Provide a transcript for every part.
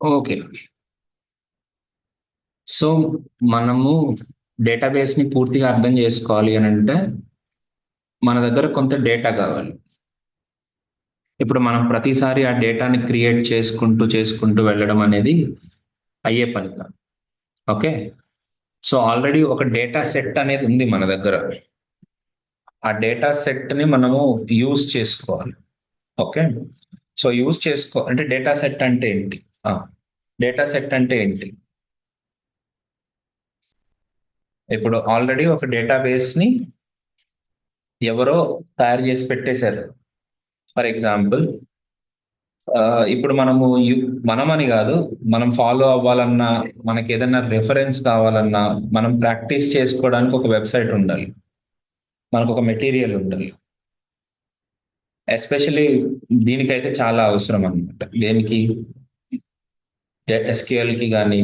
Okay. So, మనము డేటాబేస్‌ని పూర్తిగా అర్థం జేసుకోవాలి అనంటే, మన దగ్గర కొంత డేటా గావాలి. ఇప్పుడు మనం ప్రతిసారి ఆ డేటాని క్రియేట్ చేసుకుంటూ వెళ్ళడం అనేది అయ్యే పని కాదు. ఓకే. సో, ఆల్రెడీ ఒక డేటా సెట్ అనేది ఉంది మన దగ్గర. ఆ డేటా సెట్‌ని మనము యూజ్ చేసుకోవాలి. ఓకే. సో, అంటే డేటా సెట్ అంటే ఏంటి? ఆ! డేటా సెట్ అంటే ఏంటి? ఇప్పుడు ఆల్రెడీ ఒక డేటాబేస్‌ని ఎవరో తయారు చేసి పెట్టేశారు. ఫర్ ఎగ్జాంపుల్ ఇప్పుడు మనమని కాదు, మనం ఫాలో అవ్వాలన్నా, మనకేదన్నా రిఫరెన్స్ కావాలన్నా, మనం ప్రాక్టీస్ చేసుకోవడానికి ఒక వెబ్‌సైట్ ఉండాలి. మనకొక మెటీరియల్ ఉండాలి. ఎస్పెషల్లీ దీనికైతే చాలా అవసరం అన్నమాట. దేనికి? ఎస్‌క్యూఎల్‌కి గాని,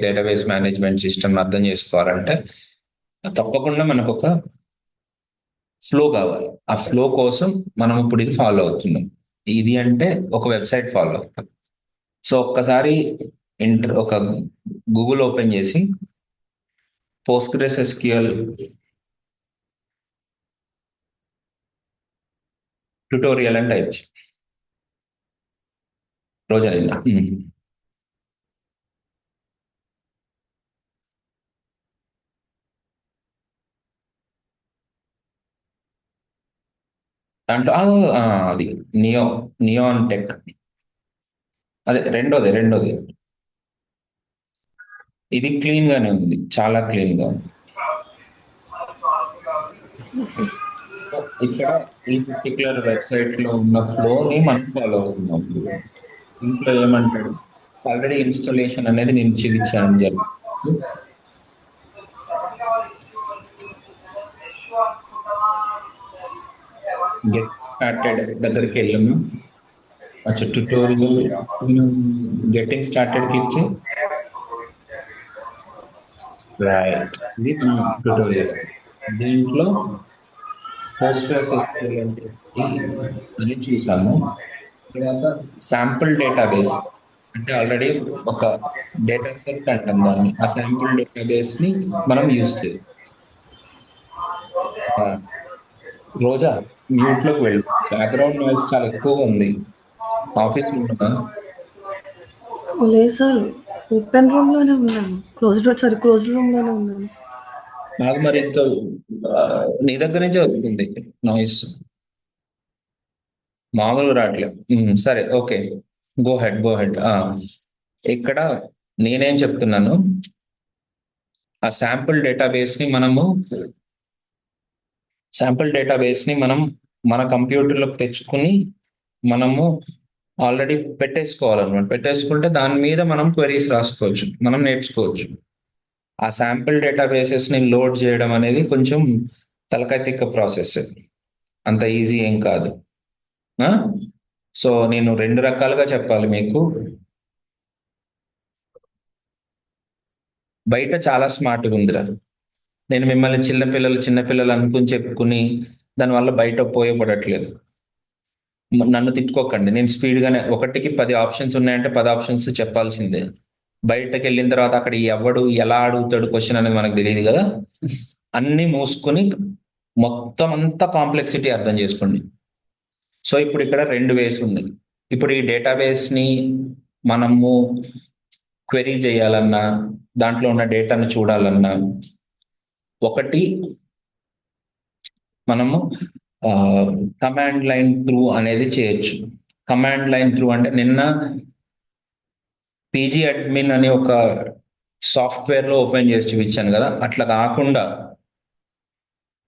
డేటాబేస్ మేనేజ్మెంట్ సిస్టమ్ అర్థం చేసుకోవాలంటే తప్పకుండా మనకొక ఫ్లో కావాలి. ఆ ఫ్లో కోసం మనం ఇప్పుడు ఇది ఫాలో అవుతున్నాం. ఇది అంటే ఒక వెబ్‌సైట్ ఫాలో అవుతాం. సో, ఒక్కసారి ఒక గూగుల్ ఓపెన్ చేసి పోస్ట్‌గ్రెస్ ఎస్‌క్యూఎల్ ట్యుటోరియల్ అని టైప్ చేయి. రోజనిన్నా. దాంట్లో అది నియో నియాన్ టెక్. అదే రెండోది. ఇది క్లీన్ గానే ఉంది. చాలా క్లీన్ గా ఉంది. సో, ఇక్కడ ఈ పర్టిక్యులర్ వెబ్‌సైట్ లో ఉన్న ఫ్లోని మనం ఫాలో అవుతున్నాం. ఇంట్లో ఏమంటాడు? ఆల్రెడీ ఇన్‌స్టాలేషన్ అనేది నేను చూపించాను గెట్ స్టార్టెడ్ దగ్గరికి వెళ్ళాము. అచ్చా, ట్యుటోరియల్ గెట్టింగ్ స్టార్టెడ్ క్లిక్ చేయి. రైట్, ఇది ట్యుటోరియల్. దీంట్లో పోస్ట్‌గ్రెస్ ఎస్‌క్యూఎల్ అని చూసాము. తర్వాత శాంపుల్ డేటాబేస్ అంటే ఆల్రెడీ ఒక డేటా సెట్ అంటాం దాన్ని. ఆ శాంపుల్ డేటాబేస్ ని మనం యూజ్ చేయాలి. రోజా, మ్యూట్ లోకి వెళ్ళు. బ్యాక్గ్రౌండ్ నాయిస్ చాలా ఎక్కువగా ఉంది. ఆఫీస్ లో ఉండదా? లేదు సార్, ఓపెన్ రూమ్‌లోనే ఉన్నాను. క్లోజ్డ్ రూమ్‌లోనే ఉన్నాను. నాకు మరి ఇంత నీ దగ్గర నుంచే వస్తుంది నాయిస్, మామూలుగా రావట్లేదు. సరే, ఓకే. Go head. ఇక్కడ నేనేం చెప్తున్నాను, ఆ శాంపుల్ డేటాబేస్ ని మనం మన కంప్యూటర్లోకి తెచ్చుకుని మనము ఆల్రెడీ పెట్టేసుకోవాలన్నమాట. పెట్టేసుకుంటే దాని మీద మనం క్వెరీస్ రాసుకోవచ్చు, మనం నేర్చుకోవచ్చు. ఆ శాంపుల్ డేటాబేసెస్ ని లోడ్ చేయడం అనేది కొంచెం తలకాయ తిక్క ప్రాసెస్, అంత ఈజీ ఏం కాదు. ఆ? సో నేను రెండు రకాలుగా చెప్పాలి మీకు. బయట చాలా స్మార్ట్గా ఉందిరా. నేను మిమ్మల్ని చిన్నపిల్లలు అనుకుని చెప్పుకుని దానివల్ల బయట ఉపయోగపడట్లేదు. నన్ను తిట్టుకోకండి. నేను స్పీడ్ గానే, ఒకటికి 10 ఆప్షన్స్ ఉన్నాయంటే 10 ఆప్షన్స్ చెప్పాల్సిందే. బయటకు వెళ్ళిన తర్వాత అక్కడ ఎవడు ఎలా అడుగుతాడు క్వశ్చన్ అనేది మనకు తెలియదు కదా. అన్ని మూసుకొని మొత్తం అంతా కాంప్లెక్సిటీ అర్థం చేసుకోండి. సో ఇప్పుడు ఇక్కడ రెండు వేస్ ఉన్నాయి. ఇప్పుడు ఈ డేటాబేస్ ని మనము క్వెరీ చేయాలన్నా, దాంట్లో ఉన్న డేటాను చూడాలన్నా, ఒకటి మనము కమాండ్ లైన్ త్రూ అనేది చేయొచ్చు. కమాండ్ లైన్ త్రూ అంటే నిన్న పీజీ అడ్మిన్ అని ఒక సాఫ్ట్వేర్ లో ఓపెన్ చేసి చూపించాను కదా, అట్లా కాకుండా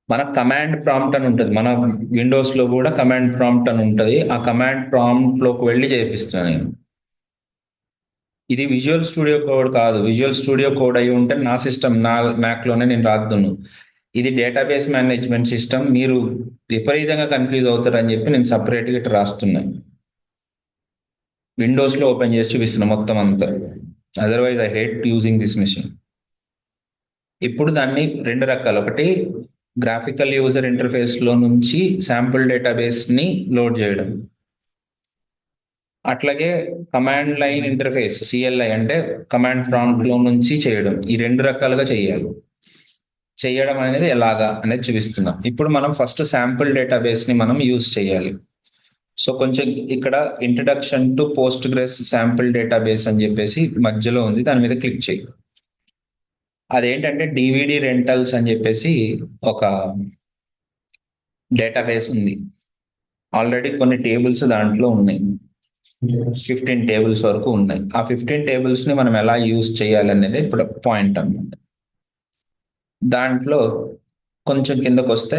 మన కమాండ్ ప్రాంప్ట్ అని ఉంటుంది. మన విండోస్ లో కూడా కమాండ్ ప్రాంప్ట్ అని ఉంటుంది. ఆ కమాండ్ ప్రాంప్ట్ లోకి వెళ్ళి చేపిస్తున్నాను నేను. ఇది విజువల్ స్టూడియో కోడ్ కాదు. విజువల్ స్టూడియో కోడ్ అయి ఉంటే నా సిస్టమ్, నా మ్యాక్ లోనే నేను రాద్దును. ఇది డేటాబేస్ మేనేజ్మెంట్ సిస్టమ్. మీరు విపరీతంగా కన్ఫ్యూజ్ అవుతారని చెప్పి నేను సపరేట్గా ఇట్లా రాస్తున్నాను. విండోస్ లో ఓపెన్ చేసి చూపిస్తున్నా మొత్తం అంతా. Otherwise I hate using this machine. ఇప్పుడు దాన్ని రెండు రకాలు. ఒకటి గ్రాఫికల్ యూజర్ ఇంటర్ఫేస్ లో నుంచి శాంపుల్ డేటాబేస్ ని లోడ్ చేయడం. అట్లాగే కమాండ్ లైన్ ఇంటర్ఫేస్ సిఎల్ఐ అంటే కమాండ్ ప్రాంప్ట్ లో నుంచి చేయడం, ఈ రెండు రకాలుగా చేయాలి. చేయడం అనేది ఎలాగా అనేది చూపిస్తున్నాం. ఇప్పుడు మనం ఫస్ట్ శాంపుల్ డేటాబేస్ ని మనం యూజ్ చేయాలి. సో కొంచెం ఇక్కడ introduction to Postgres sample database అని చెప్పేసి మధ్యలో ఉంది, దాని మీద క్లిక్ చేయి. అదేంటంటే డివిడి రెంటల్స్ అని చెప్పేసి ఒక డేటాబేస్ ఉంది. ఆల్రెడీ కొన్ని టేబుల్స్ దాంట్లో ఉన్నాయి, 15 టేబుల్స్ వరకు ఉన్నాయి. ఆ 15 టేబుల్స్ ని మనం ఎలా యూజ్ చేయాలి అనేది ఇప్పుడు పాయింట్ అన్నమాట. దాంట్లో కొంచెం కిందకు వస్తే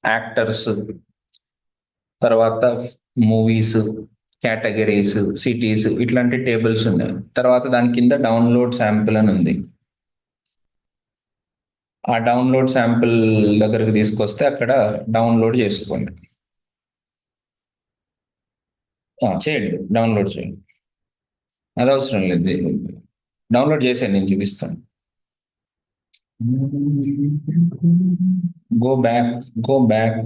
యాక్టర్స్, తర్వాత మూవీస్, కేటగిరీస్, సిటీస్, ఇట్లాంటి టేబుల్స్ ఉన్నాయి. తర్వాత దాని కింద డౌన్లోడ్ శాంపుల్ అని ఉంది. ఆ డౌన్లోడ్ శాంపుల్ దగ్గరకు తీసుకొస్తే అక్కడ డౌన్లోడ్ చేసుకోండి. చేయండి, డౌన్లోడ్ చేయండి. అది అవసరం లేదు, డౌన్లోడ్ చేసాను, నేను చూపిస్తాను. గో బ్యాక్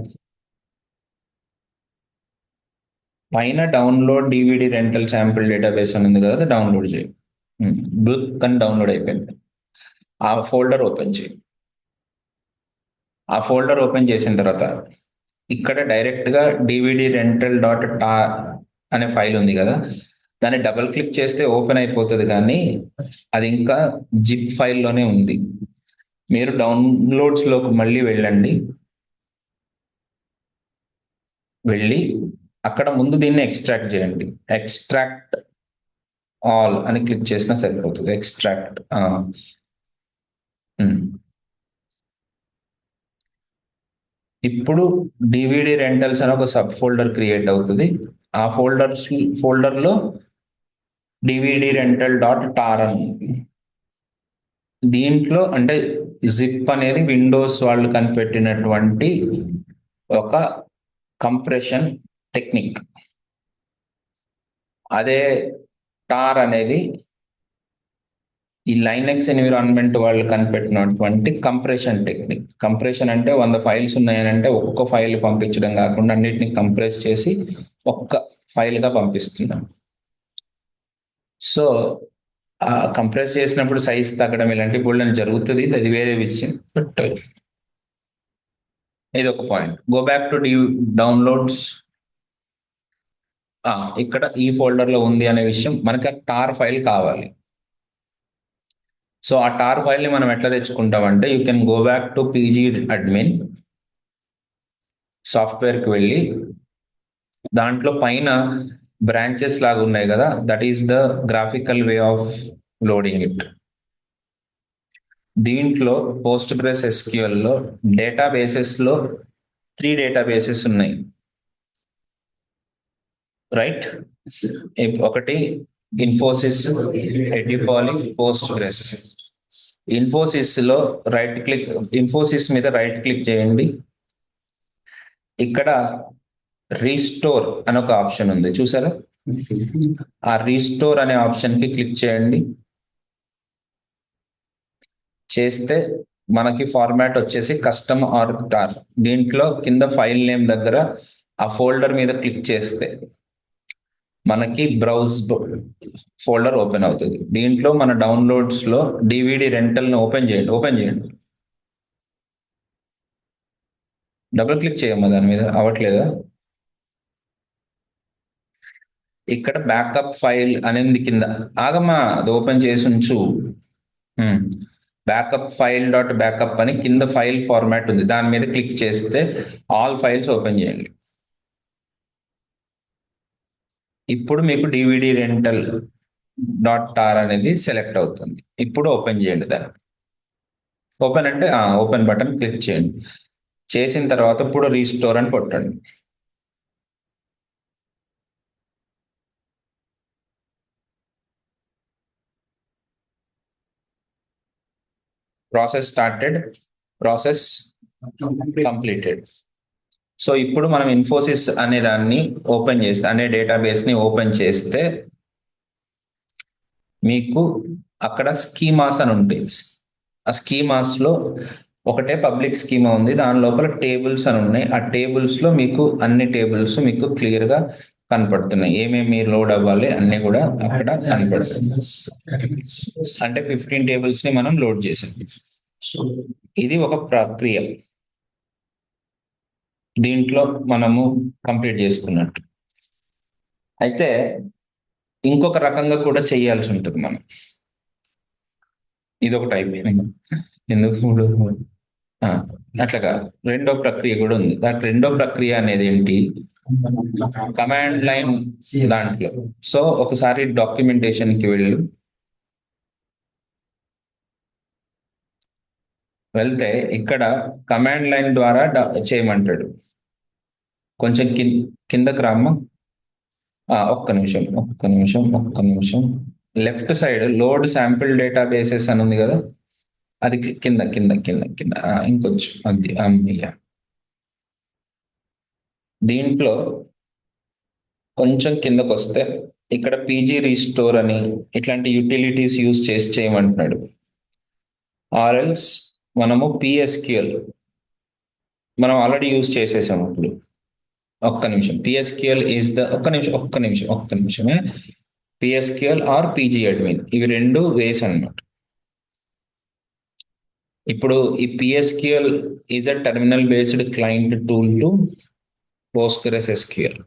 పైన download DVD rental sample database అని ఉంది కదా, డౌన్లోడ్ చేయి. బుక్ అని డౌన్లోడ్ అయిపోయింది. ఆ ఫోల్డర్ ఓపెన్ చేయి. ఆ ఫోల్డర్ ఓపెన్ చేసిన తర్వాత ఇక్కడ డైరెక్ట్ గా డివిడి రెంటల్ డాట్ టా అనే ఫైల్ ఉంది కదా, దాన్ని డబుల్ క్లిక్ చేస్తే ఓపెన్ అయిపోతుంది, కానీ అది ఇంకా జిప్ ఫైల్లోనే ఉంది. మీరు డౌన్లోడ్స్ లోకి మళ్ళీ వెళ్ళండి. వెళ్ళి అక్కడ ముందు దీన్ని ఎక్స్ట్రాక్ట్ చేయండి. ఎక్స్ట్రాక్ట్ ఆల్ అని క్లిక్ చేసినా సరిపోతుంది. ఎక్స్ట్రాక్ట్ ఇప్పుడు డివిడి రెంటల్స్ అని ఒక సబ్ ఫోల్డర్ క్రియేట్ అవుతుంది. ఆ ఫోల్డర్లో డివిడి రెంటల్ డాట్ టార్ అని ఉంది. దీంట్లో అంటే జిప్ అనేది విండోస్ వాళ్ళు కనిపెట్టినటువంటి ఒక కంప్రెషన్ టెక్నిక్. అదే టార్ అనేది ఈ లైనెక్స్ ఎన్విరాన్మెంట్ వాళ్ళు కనిపెట్టినటువంటి కంప్రెషన్ టెక్నిక్. కంప్రెషన్ అంటే 100 ఫైల్స్ ఉన్నాయనంటే ఒక్కొక్క ఫైల్ పంపించడం కాకుండా అన్నిటిని కంప్రెస్ చేసి ఒక్క ఫైల్గా పంపిస్తున్నాం. సో ఆ కంప్రెస్ చేసినప్పుడు సైజ్ తగ్గడం ఇలాంటి బోల్డ్ జరుగుతుంది, అది వేరే విషయం. బట్ ఇది ఒక point. Go back to downloads. ఇక్కడ ఈ ఫోల్డర్లో ఉంది అనే విషయం, మనకి ఆ టార్ ఫైల్ కావాలి. సో ఆ టార్ ఫైల్ ని మనం ఎట్లా తెచ్చుకుంటామంటే, you can go back to PG admin సాఫ్ట్వేర్కి వెళ్ళి దాంట్లో పైన బ్రాంచెస్ లాగా ఉన్నాయి కదా, that is the graphical way of loading it. దీంట్లో పోస్ట్ గ్రెస్ ఎస్క్యూఎల్ లో డేటాబేసెస్ లో 3 డేటాబేసెస్ ఉన్నాయి, రైట్? ఒకటి ఇన్ఫోసిస్, ఎడిపాలి, పోస్ట్ గ్రెస్. ఇన్ఫోసిస్ లో ఇన్ఫోసిస్ మీద రైట్ క్లిక్ చేయండి. ఇక్కడ రీస్టోర్ అని ఒక ఆప్షన్ ఉంది, చూసారా? ఆ రీస్టోర్ అనే ఆప్షన్ కి క్లిక్ చేయండి. చేస్తే మనకి ఫార్మాట్ వచ్చేసి కస్టమ్ ఆర్ టార్. దీంట్లో కింద ఫైల్ నేమ్ దగ్గర ఆ ఫోల్డర్ మీద క్లిక్ చేస్తే మనకి బ్రౌజ్ ఫోల్డర్ ఓపెన్ అవుతుంది. దీంట్లో మన డౌన్లోడ్స్ లో డివిడి రెంటల్ ని ఓపెన్ చేయండి. డబుల్ క్లిక్ చేయమ్మా, దాని మీద అవ్వట్లేదా? ఇక్కడ బ్యాకప్ ఫైల్ అనేది కింద ఆగమ్మా, అది ఓపెన్ చేసి ఉంచు. బ్యాకప్ ఫైల్ డాట్ బ్యాకప్ అని కింద ఫైల్ ఫార్మాట్ ఉంది, దాని మీద క్లిక్ చేస్తే ఆల్ ఫైల్స్ ఓపెన్ చేయండి. ఇప్పుడు మీకు డివిడి రెంటల్ డాట్ టార్ అనేది సెలెక్ట్ అవుతుంది. ఇప్పుడు ఓపెన్ చేయండి దాన్ని. ఓపెన్ అంటే ఓపెన్ బటన్ క్లిక్ చేయండి. చేసిన తర్వాత ఇప్పుడు రీస్టోర్ అని కొట్టండి. Process started, process completed. So ఇప్పుడు మనం ఇన్ఫోసిస్ అనే దాన్ని ఓపెన్ చేస్తే, అనే డేటాబేస్ ని ఓపెన్ చేస్తే మీకు అక్కడ స్కీమాస్ అని ఉంటాయి. ఆ స్కీమాస్ లో ఒకటే పబ్లిక్ స్కీమా ఉంది, దాని లోపల టేబుల్స్ అని ఉన్నాయి. ఆ టేబుల్స్ లో మీకు అన్ని టేబుల్స్ మీకు క్లియర్ గా కనపడుతున్నాయి. ఏమేమి లోడ్ అవ్వాలి అన్నీ కూడా అక్కడ కనపడుతున్నాయి. అంటే 15 టేబుల్స్ ని మనం లోడ్ చేసాం. ఇది ఒక ప్రక్రియ. దీంట్లో మనము కంప్లీట్ చేసుకున్నట్టు. అయితే ఇంకొక రకంగా కూడా చేయాల్సి ఉంటుంది మనం. ఇది ఒక టైప్. ఎందుకు అట్లా కాదు, రెండో ప్రక్రియ కూడా ఉంది. దాని రెండో ప్రక్రియ అనేది ఏంటి? కమాండ్ లైన్ దాంట్లో. సో ఒకసారి డాక్యుమెంటేషన్ కి వెళ్తే ఇక్కడ కమాండ్ లైన్ ద్వారా చేయమంటాడు. కొంచెం కిందకి రామ్మా. ఒక్క నిమిషం. Left side load sample databases అని ఉంది కదా, అది కింద ఇంకొంచెం అది అమ్మయ్య. దీంట్లో కొంచెం కిందకు వస్తే ఇక్కడ పీజీ రీస్టోర్ అని ఇట్లాంటి యూటిలిటీస్ యూజ్ చేసి చేయమంటున్నాడు. ఆర్ఎల్స్ మనము పిఎస్క్యూఎల్ మనం ఆల్రెడీ యూజ్ చేసేసాము. ఇప్పుడు ఒక్క నిమిషం. పిఎస్క్యూఎల్ ఈజ్ ద ఒక్క నిమిషమే. పిఎస్క్యూఎల్ ఆర్ పీజీ అడ్మిన్, ఇవి రెండు వేస్ అన్నమాట. ఇప్పుడు ఈ PSQL is a terminal based client tool to Postgres SQL.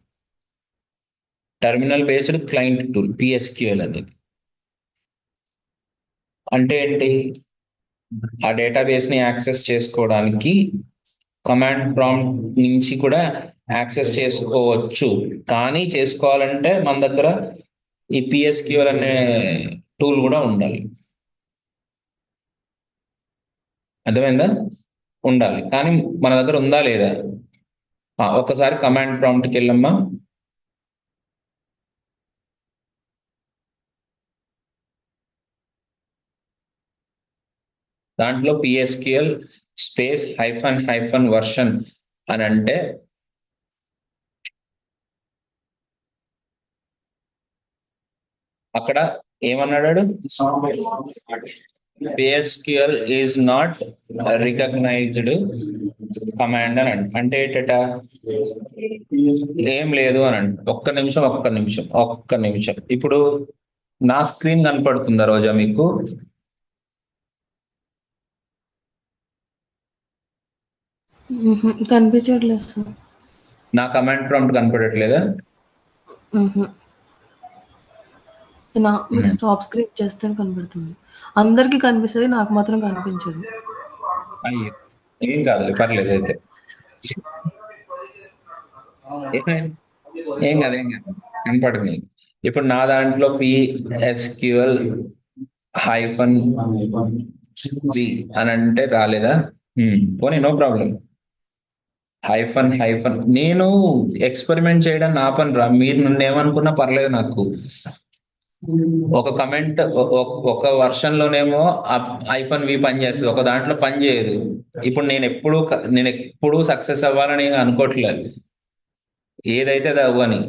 Terminal based client tool PSQL అనేది అంటే ఏంటి? ఆ డేటాబేస్ ని యాక్సెస్ చేసుకోవడానికి కమాండ్ ప్రాంప్ట్ నుంచి కూడా యాక్సెస్ చేసుకోవచ్చు. కానీ చేసుకోవాలంటే మన దగ్గర ఈ పిఎస్క్యూఎల్ అనే టూల్ కూడా ఉండాలి. అర్థమైందా? ఉండాలి. కానీ మన దగ్గర ఉందా లేదా? ఒక్కసారి కమాండ్ ప్రాంప్ట్కి వెళ్ళమ్మా. దాంట్లో పిఎస్క్యూఎల్ స్పేస్ హైఫన్ వర్షన్ అని అంటే అక్కడ ఏమన్నాడు? పిఎస్క్యూఎల్ ఈజ్ నాట్ రికగ్నైజ్డ్ కమాండ్ అని అంటే ఏంటట? ఏం లేదు అని అంటే. ఒక్క నిమిషం. ఇప్పుడు నా స్క్రీన్ కనపడుతుందా రోజా మీకు? కనిపించట్లేదు సార్. నా కమాండ్ ప్రాంప్ట్ కనపడట్లేదా? స్టాప్ స్క్రీన్ చేస్తే కనబడుతుంది. అందరికి కనిపిస్తుంది, నాకు మాత్రం కనిపించదు. అయ్యో, ఏం కాదులే, పర్లేదు. అయితే ఏం కాదు కనపడింది. ఇప్పుడు నా దాంట్లో పిఎస్క్యూఎల్ హైఫన్ బి అని అంటే రాలేదా? పోనీ, నో ప్రాబ్లం. హైఫన్ నేను ఎక్స్పెరిమెంట్ చేయడం నా పని రా. మీరు నన్ను ఏమనుకున్నా పర్లేదు నాకు. ఒక కమెంట్ ఒక వర్షన్ లోనేమో ఐఫోన్ వి పని చేస్తుంది, ఒక దాంట్లో పని చేయదు. ఇప్పుడు నేను ఎప్పుడు సక్సెస్ అవ్వాలని అనుకోవట్లేదు. ఏదైతే అది అవ్వని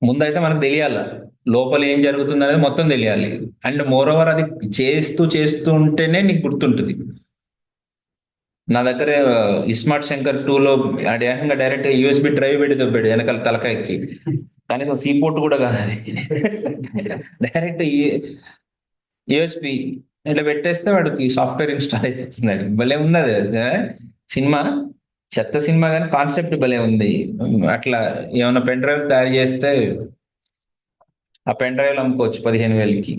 ముందైతే మనకు తెలియాల, లోపల ఏం జరుగుతుంది అనేది మొత్తం తెలియాలి. అండ్ మోర్ ఓవర్ అది చేస్తూ ఉంటేనే నీకు గుర్తుంటుంది. నా దగ్గర ఇస్మార్ట్ శంకర్ 2లో ఏకంగా డైరెక్ట్ యూఎస్బి డ్రైవ్ పెట్టి దొబ్బాడు వెనకాల తలకాయకి. కనీసం సీపోర్ట్ కూడా కాదు అది, డైరెక్ట్ యూఎస్బి ఇట్లా పెట్టేస్తే వాడికి సాఫ్ట్వేర్ ఇన్స్టాల్ అయిపోతుంది. భలే ఉంది అది సినిమా. చెత్త సినిమా కానీ కాన్సెప్ట్ భలే ఉంది. అట్లా ఏమైనా పెన్ డ్రైవ్ తయారు చేస్తే ఆ పెన్ డ్రైవ్ అమ్ముకోవచ్చు 15,000కి.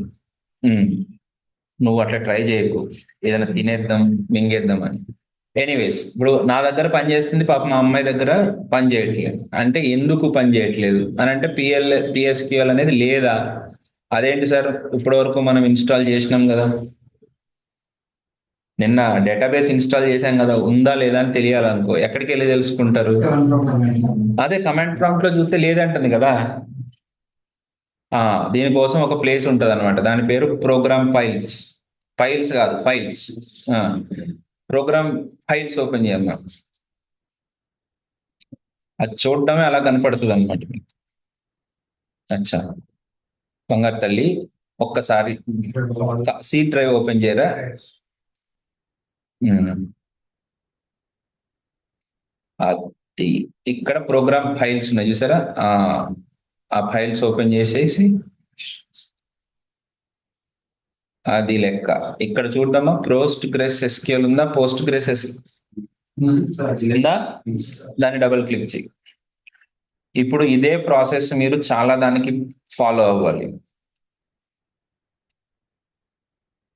నువ్వు అట్లా ట్రై చేయకు, ఏదైనా తినేద్దాం మింగేద్దాం అని. ఎనీవేస్, ఇప్పుడు నా దగ్గర పని చేస్తుంది, పాప మా అమ్మాయి దగ్గర పని చేయట్లేదు. అంటే ఎందుకు పని చేయట్లేదు అని అంటే పిఎస్క్యూఎల్ అనేది లేదా? అదేంటి సార్, ఇప్పటి వరకు మనం ఇన్స్టాల్ చేసినాం కదా, నిన్న డేటాబేస్ ఇన్స్టాల్ చేశాం కదా, ఉందా లేదా అని తెలియాలనుకో, ఎక్కడికి వెళ్ళి తెలుసుకుంటారు? అదే కమాండ్ ప్రాంప్ట్ లో చూస్తే లేదంటుంది కదా. దీనికోసం ఒక ప్లేస్ ఉంటుంది అనమాట, దాని పేరు ప్రోగ్రామ్ ఫైల్స్ కాదు, ఫైల్స్. ప్రోగ్రామ్ ఫైల్స్ ఓపెన్ చేయమ్మా. అది చూడడమే అలా కనపడుతుంది అనమాట మీకు. అచ్చా బంగారు తల్లి, ఒక్కసారి సి డ్రైవ్ ఓపెన్ చేయరా. ఇక్కడ ప్రోగ్రామ్ ఫైల్స్ ఉన్నాయి చూసారా, ఆ ఫైల్స్ ఓపెన్ చేసేసి అది లెక్క. ఇక్కడ చూద్దామా, పోస్ట్ గ్రెస్ ఎస్క్యూఎల్ ఉందా, పోస్ట్ గ్రెస్ ఉందా, దాన్ని డబుల్ క్లిక్ చేయి. ఇప్పుడు ఇదే ప్రాసెస్ మీరు చాలా దానికి ఫాలో అవ్వాలి.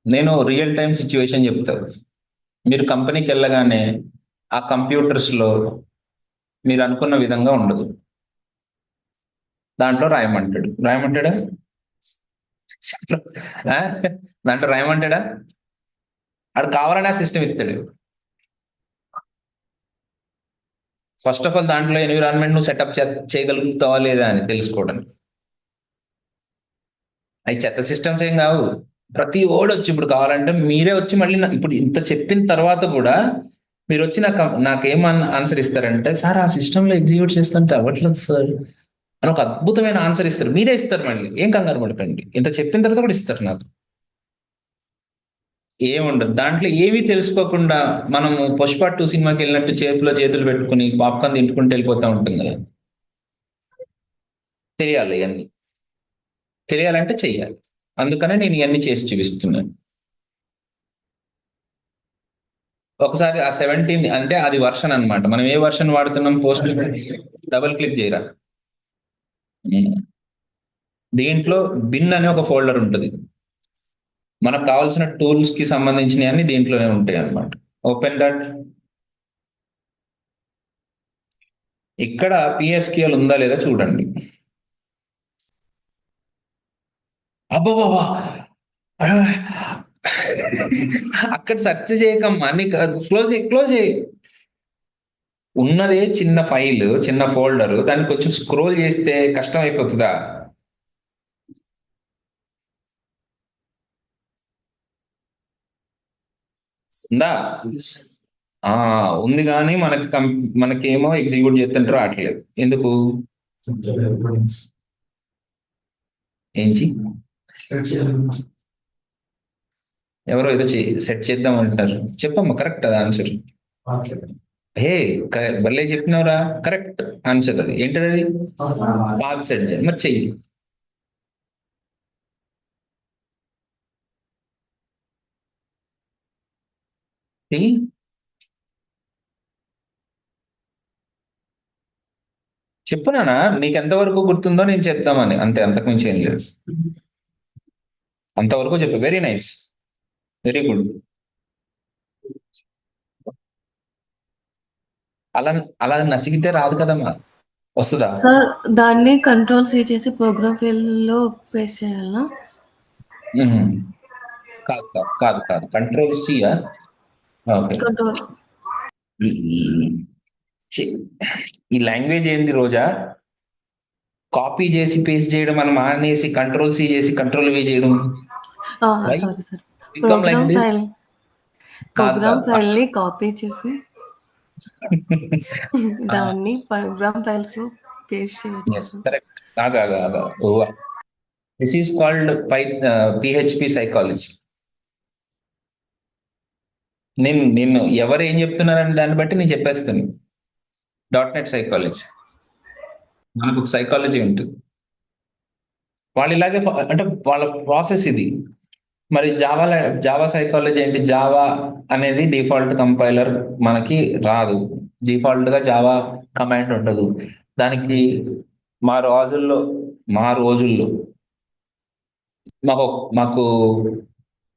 నేను రియల్ టైం సిచ్యువేషన్ చెప్తాను. మీరు కంపెనీకి వెళ్ళగానే ఆ కంప్యూటర్స్లో మీరు అనుకున్న విధంగా ఉండదు. దాంట్లో రాయమంటాడా దాంట్లో రాయమంటాడా? ఆడు కావాలని ఆ సిస్టమ్ ఇస్తాడు. ఫస్ట్ ఆఫ్ ఆల్ దాంట్లో ఎన్విరాన్మెంట్ నువ్వు సెటప్ చేయగలుగుతావా లేదా అని తెలుసుకోవడానికి. అవి చెత్త సిస్టమ్స్ ఏం కావు. ప్రతి ఓడు వచ్చి ఇప్పుడు కావాలంటే మీరే వచ్చి మళ్ళీ ఇప్పుడు ఇంత చెప్పిన తర్వాత కూడా మీరు వచ్చి నాకేం ఆన్సర్ ఇస్తారంటే, సార్ ఆ సిస్టంలో ఎగ్జిక్యూట్ చేస్తుంటే అవ్వట్లేదు సార్ అని ఒక అద్భుతమైన ఆన్సర్ ఇస్తారు. మీరే ఇస్తారు, మళ్ళీ ఏం కంగారు పడిపోయింది. ఇంత చెప్పిన తర్వాత కూడా ఇస్తారు. నాకు ఏముండదు దాంట్లో, ఏమీ తెలుసుకోకుండా మనము పుష్ప 2 సినిమాకి వెళ్ళినట్టు చేతిలో చేతులు పెట్టుకుని పాప్కార్న్ తింటుకుంటూ వెళ్ళిపోతూ ఉంటుంది కదా. తెలియాలి, ఇవన్నీ తెలియాలంటే చెయ్యాలి. అందుకనే నేను ఇవన్నీ చేసి చూపిస్తున్నాను. ఒకసారి ఆ 17 అంటే అది వర్షన్ అన్నమాట. మనం ఏ వర్షన్ వాడుతున్నాం, పోస్ట్ డబుల్ క్లిక్ చేయరా. దీంట్లో బిన్ అనే ఒక ఫోల్డర్ ఉంటుంది. మనకు కావాల్సిన టూల్స్ కి సంబంధించినవి అన్ని దీంట్లోనే ఉంటాయి అన్నమాట. Open that. ఇక్కడ పిఎస్క్యూఎల్ ఉందా లేదా చూడండి. అబ్బా అక్కడ సెర్చ్ చేయకమ్మా, నీకు క్లోజ్ చేయి. ఉన్నదే చిన్న ఫైల్, చిన్న ఫోల్డర్, దాన్ని కొంచెం స్క్రోల్ చేస్తే కష్టం అయిపోతుందా? ఉందా? ఉంది కానీ మనకేమో ఎగ్జిక్యూట్ చేస్తుంటే రావట్లేదు. ఎందుకు? ఏంటి ఎవరో ఏదో సెట్ చేద్దాం అంటారు. చెప్పమ్మా, కరెక్ట్ అది ఆన్సర్. హే, భలే చెప్పినవరా, కరెక్ట్ ఆన్సర్. అది ఏంటది? అది పాత్ సెట్ చేయాలి. మరి చెయ్యి. చెప్పునానా, నీకు ఎంతవరకు గుర్తుందో నేను చెప్దామని, అంతే, అంతకుమించి ఏం లేదు. అంతవరకు చెప్పు. Very nice, very good. అలా అలా నసిగితే రాదు కదమ్మా, వస్తుందా? సార్ దాన్ని కంట్రోల్-C చేసి ప్రోగ్రామ్ ఫైల్లో పేస్ట్ చేయాలా? కాదు కాదు కాదు కాదు, కంట్రోల్-C. ఓకే. కంట్రోల్ ఈ లాంగ్వేజ్ ఏంది రోజా? కాపీ చేసి పేస్ట్ చేయడం మనం మానేసి కంట్రోల్-C చేసి కంట్రోల్-V చేయడం. Sorry sir, Become like this? Program కాదు. ఫైల్ని కాపీ చేసి దాన్ని ప్రోగ్రామ్ ఫైల్స్ లో పేస్ట్ చేయొచ్చు. Yes, correct. ఆగా ఓవా. This is called PHP psychology. నేను ఎవరు ఏం చెప్తున్నారని దాన్ని బట్టి నేను చెప్పేస్తాను. .NET సైకాలజీ, మనకు ఒక సైకాలజీ ఉంటుంది. వాళ్ళు ఇలాగే అంటే వాళ్ళ ప్రాసెస్ ఇది. మరి జావా సైకాలజీ ఏంటి? జావా అనేది డిఫాల్ట్ కంపైలర్ మనకి రాదు. డిఫాల్ట్ గా జావా కమాండ్ ఉండదు దానికి. మా రోజుల్లో మాకు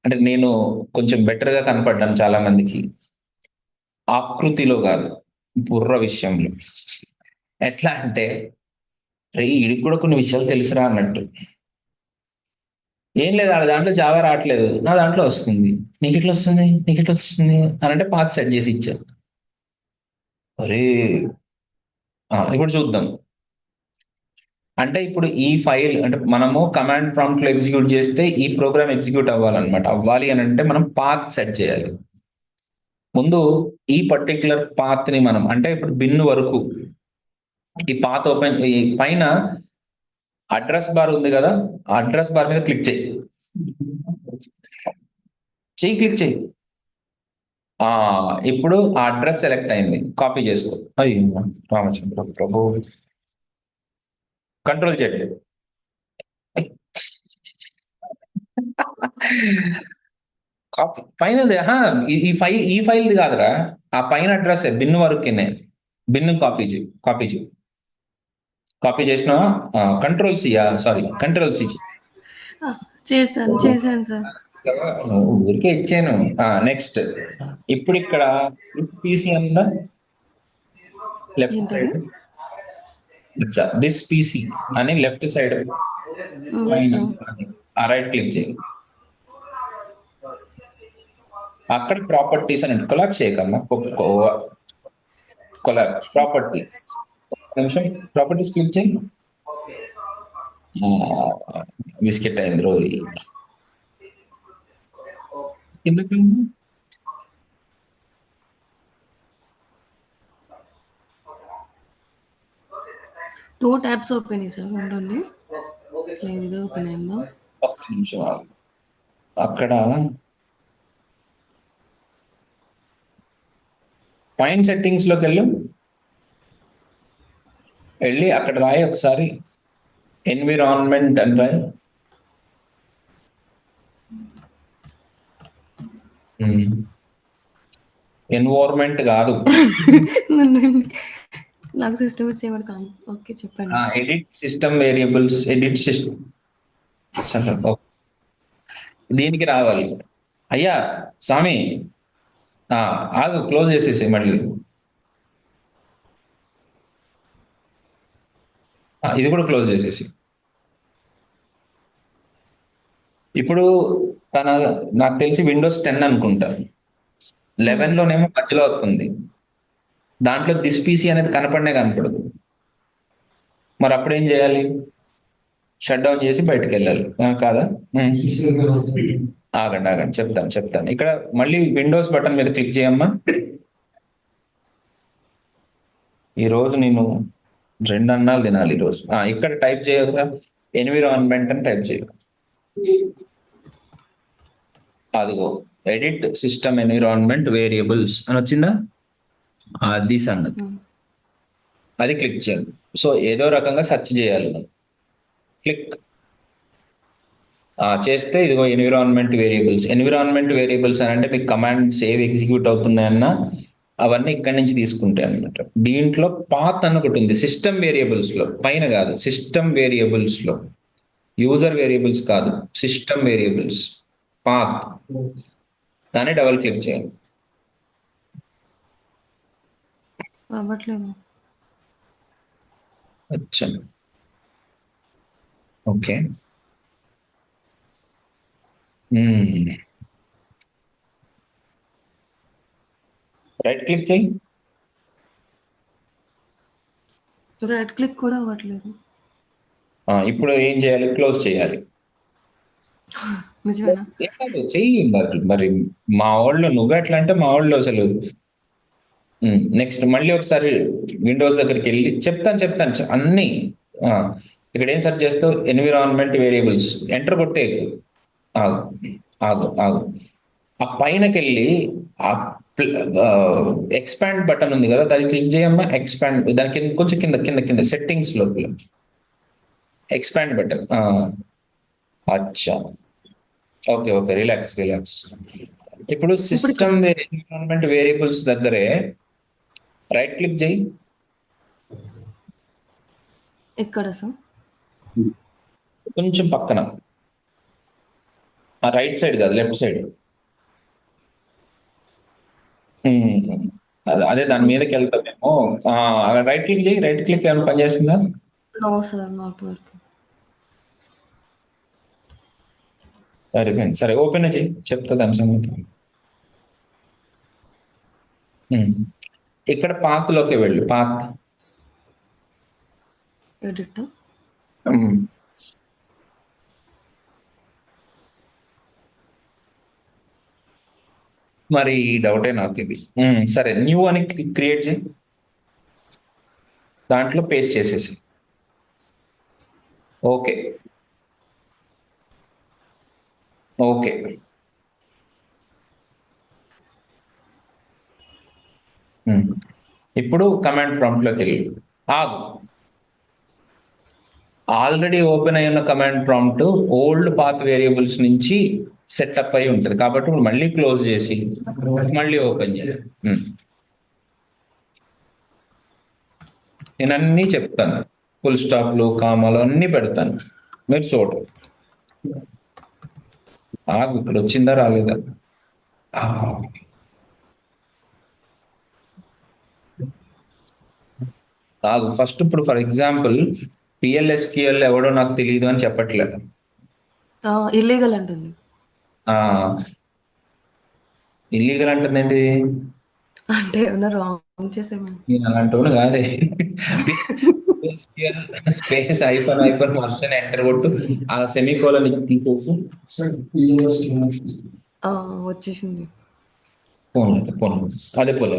అంటే నేను కొంచెం బెటర్ గా కనపడ్డాను చాలా మందికి. ఆకృతిలో కాదు, బుర్ర విషయంలో. ఎట్లా అంటే, వీడికి కూడా కొన్ని విషయాలు తెలుసురా అన్నట్టు. ఏం లేదు, దాంట్లో జావా రావట్లేదు, నా దాంట్లో వస్తుంది. నీకు ఎట్లా వస్తుంది అని అంటే పాత్ సెట్ చేసి ఇచ్చా. అరే, ఇప్పుడు చూద్దాం. అంటే ఇప్పుడు ఈ ఫైల్ అంటే మనము కమాండ్ ప్రాంప్ట్ లో ఎగ్జిక్యూట్ చేస్తే ఈ ప్రోగ్రామ్ ఎగ్జిక్యూట్ అవ్వాలి అని అంటే మనం పాత్ సెట్ చేయాలి. ముందు ఈ పర్టికులర్ పాత్ ని మనం, అంటే ఇప్పుడు బిన్ వరకు ఈ పాత్ ఓపెన్, ఈ పైన అడ్రస్ బార్ ఉంది కదా, ఆ అడ్రస్ బార్ మీద క్లిక్ క్లిక్ చేయి. ఆ, ఇప్పుడు ఆ అడ్రస్ సెలెక్ట్ అయింది, కాపీ చేసుకో. అయ్యో రామచంద్ర ప్రభు, కంట్రోల్ చేయండి. కాపీ పైనది, ఈ ఫైల్ది కాదురా, ఆ పైన అడ్రస్ బిన్ వరకునే. బిన్ కాపీ చేయి, కాపీ చేయి. కాపీ చేసినావా? కంట్రోల్ సియా, సారీ కంట్రోల్ సి. ఆ, చేశాను చేశాను సార్. ఊరికే ఇచ్చాను. నెక్స్ట్, ఇప్పుడు ఇక్కడ పీసీ ఉందా లెఫ్ట్ ఏంటది? సైడ్? దిస్ పీసీ అని లెఫ్ట్ సైడ్ ఎస్ పైన సార్. రైట్ క్లిక్ చేయి. అక్కడ ప్రాపర్టీస్ అని కొలాబ్ చేయకమ్మా, కొలాబ్ ప్రాపర్టీస్. నిమిషం, ప్రాపర్టీస్ క్లిక్ చేయి. బిస్కెట్ అయింది రోజు కిందకి. 2 ట్యాబ్స్ ఓపెన్ అయ్యాయి సార్, ఉండండి. లేదు, ఇదే ఓపెన్ అయిందా? ఒక్క నిమిషం ఆగు. అక్కడ పాయింట్ సెట్టింగ్స్ లోకి వెళ్ళి అక్కడ రాయి ఒకసారి ఎన్విరాన్మెంట్ అని రాయి. ఎన్వైర్మెంట్ కాదు, ఉండండి. నాకు సిస్టమ్ వచ్చేవాడు కాదు. ఓకే, చెప్పండి. Edit system variables, edit system. దీనికి రావాలి. అయ్యా స్వామి, ఆగు, క్లోజ్ చేసేసి మళ్ళీ. ఇది కూడా క్లోజ్ చేసేసి. ఇప్పుడు తన, నాకు తెలిసి విండోస్ 10 అనుకుంటా, 11 లోనేమో మధ్యలో వస్తుంది, దాంట్లో దిస్ పీసీ అనేది కనపడనే కనపడదు. మరి అప్పుడు ఏం చేయాలి? షట్ డౌన్ చేసి బయటకు వెళ్ళాలి, కాదా? ఆగండి ఆగండి, చెప్తాను. ఇక్కడ మళ్ళీ విండోస్ బటన్ మీద క్లిక్ చేయమ్మా. ఈ రోజు నేను 2 అన్నాలు తినాలి ఈరోజు. ఇక్కడ టైప్ చేయక ఎన్విరాన్మెంట్ అని టైప్ చేయ. అదిగో ఎడిట్ సిస్టమ్ ఎన్విరాన్మెంట్ వేరియబుల్స్ అని వచ్చిందా? అది సంగతి. అది క్లిక్ చేయండి. సో ఏదో రకంగా సెర్చ్ చేయాలి. క్లిక్ చేస్తే ఇదిగో ఎన్విరాన్మెంట్ వేరియబుల్స్ అని అంటే మీకు కమాండ్స్ ఏవి ఎగ్జిక్యూట్ అవుతున్నాయన్నా అవన్నీ ఇక్కడి నుంచి తీసుకుంటాయి అనమాట. దీంట్లో పాత్ అని ఒకటి ఉంది సిస్టమ్ వేరియబుల్స్ లో, పైన కాదు, సిస్టమ్ వేరియబుల్స్ లో, యూజర్ వేరియబుల్స్ కాదు, సిస్టమ్ వేరియబుల్స్, పాత్. దాన్ని డబల్ క్లిక్ చేయండి. అవ్వట్లేదు. అచ్చా, ఓకే. రైట్ క్లిక్ చేయి. రైట్ క్లిక్ కూడా అవ్వట్లేదు. ఇప్పుడు ఏం చేయాలి? క్లోజ్ చేయాలి. నిజమేనా? ఏం కాదు, చెయ్యి. మరి మా వాళ్ళు, నువ్వే ఎట్లా అంటే మా వాళ్ళు అసలు. నెక్స్ట్ మళ్ళీ ఒకసారి విండోస్ దగ్గరికి వెళ్ళి చెప్తాను అన్ని. ఇక్కడ ఏం సెర్చ్ చేస్తావు? ఎన్విరాన్మెంట్ వేరియబుల్స్, ఎంటర్ కొట్టే. ఆగు ఆగు. ఆ పైనకి వెళ్ళి ఆ ఎక్స్పాండ్ బటన్ ఉంది కదా, దాన్ని క్లిక్ చేయమ్మా. ఎక్స్పాండ్, దాని కింద కొంచెం కింద సెట్టింగ్స్ లోపల ఎక్స్పాండ్ బటన్. అచ్చా, ఓకే, రిలాక్స్. ఇప్పుడు సిస్టమ్ ఎన్విరాన్మెంట్ వేరియబుల్స్ దగ్గరే రైట్ క్లిక్ చేయి. ఎక్కడ సార్? కొంచెం పక్కన, రైట్ సైడ్ కాదు, లెఫ్ట్ సైడ్. అదే దాని మీదకి వెళ్తామేమో. రైట్ క్లిక్ చేయి. రైట్ క్లిక్ ఏమైనా పనిచేస్తుందా? No sir, not work. సరే ఓపెన్ చేయి, చెప్తా దాని సంగతి. ఇక్కడ పాత్ లోకి వెళ్ళు. Path, edit. మరి డౌటే నాకు ఇది. సరే, న్యూ అని క్రియేట్ చేయి, దాంట్లో పేస్ట్ చేసేసి. ఓకే. ఇప్పుడు కమాండ్ ప్రాంప్ట్ లోకి వెళ్ళి ఆగు. ఆల్రెడీ ఓపెన్ అయి ఉన్న command prompt old path variables నుంచి సెటప్ అయి ఉంటుంది కాబట్టి ఇప్పుడు మళ్ళీ క్లోజ్ చేసి మళ్ళీ ఓపెన్ చేయాలి. నేను అన్నీ చెప్తాను, ఫుల్ స్టాప్లు కామాలు అన్నీ పెడతాను, మీరు చూడరు. ఆగు, ఇక్కడ వచ్చిందా రాలేదా? ఆగు ఫస్ట్. ఇప్పుడు ఫర్ ఎగ్జాంపుల్ పిఎల్ఎస్క్యూఎల్ ఎవడో నాకు తెలియదు అని చెప్పట్లేదు. ఇల్లీగల్ అంటుంది. ఇల్లీగల్ అంటుందేంటి? అంటే ఏమన్నా రాంగ్ చేసేమో. నేను అలాంటి వాడు కాదే. స్పేస్ ఐఫోన్ వర్షన్ ఎంటర్ కొట్టు, ఆ సెమీకోలన్ తీసేసి వచ్చేసింది. అదే పోలే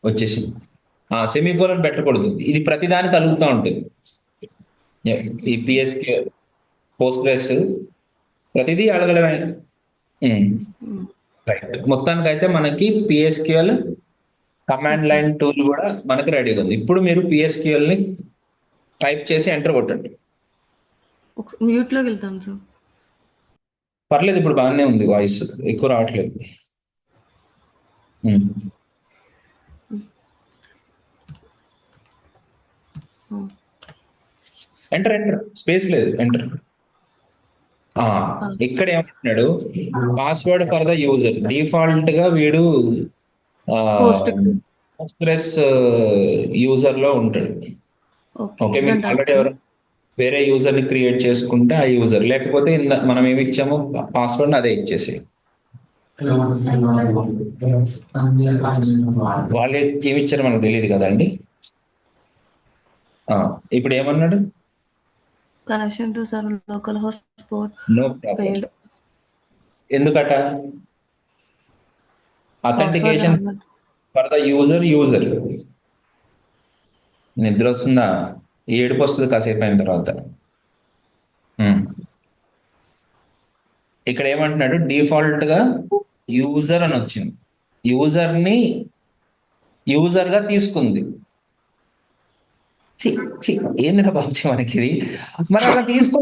వచ్చేసింది. సెమీకోలన్ పెట్టకూడదు, ఇది ప్రతిదాని తలుగుతూ ఉంటుంది. ఈ పిఎస్క్యూ పోస్ట్గ్రెస్ ప్రతిదీ అడగడమే. రైట్, మొత్తానికైతే మనకి పిఎస్క్యూఎల్ కమాండ్ లైన్ టూల్ కూడా మనకి రెడీగా ఉంది. ఇప్పుడు మీరు పిఎస్క్యూఎల్ ని టైప్ చేసి ఎంటర్ కొట్టండి. మ్యూట్ లోకి వెళ్తాను సార్. పర్లేదు, ఇప్పుడు బాగానే ఉంది, వాయిస్ ఎక్కువ రావట్లేదు. ఎంటర్ స్పేస్ లేదు, ఎంటర్. ఇక్కడ ఏమంటున్నాడు, password for the user. Default గా వీడు పోస్ట్గ్రెస్ యూజర్ లో ఉంటాడు. ఓకే, మీరు ఆల్రెడీ ఎవరు వేరే యూజర్ ని క్రియేట్ చేసుకుంటే ఆ యూజర్, లేకపోతే మనం ఏమి ఇచ్చామో పాస్వర్డ్ అదే ఇచ్చేసి. వాళ్ళు ఏమి ఇచ్చారో మనకు తెలియదు కదండి. ఇప్పుడు ఏమన్నాడు, connection to server localhost port no problem. ఎందుకట? Authentication for the user. నిద్ర వస్తుందా? ఏడుపు వస్తుంది కాసేపు అయిన తర్వాత. ఇక్కడ ఏమంటున్నాడు, డిఫాల్ట్ గా యూజర్ అని వచ్చింది, యూజర్ని యూజర్ గా తీసుకుంది. ఏందిరా బాబు మనకి ఇది, మరి అలా తీసుకో.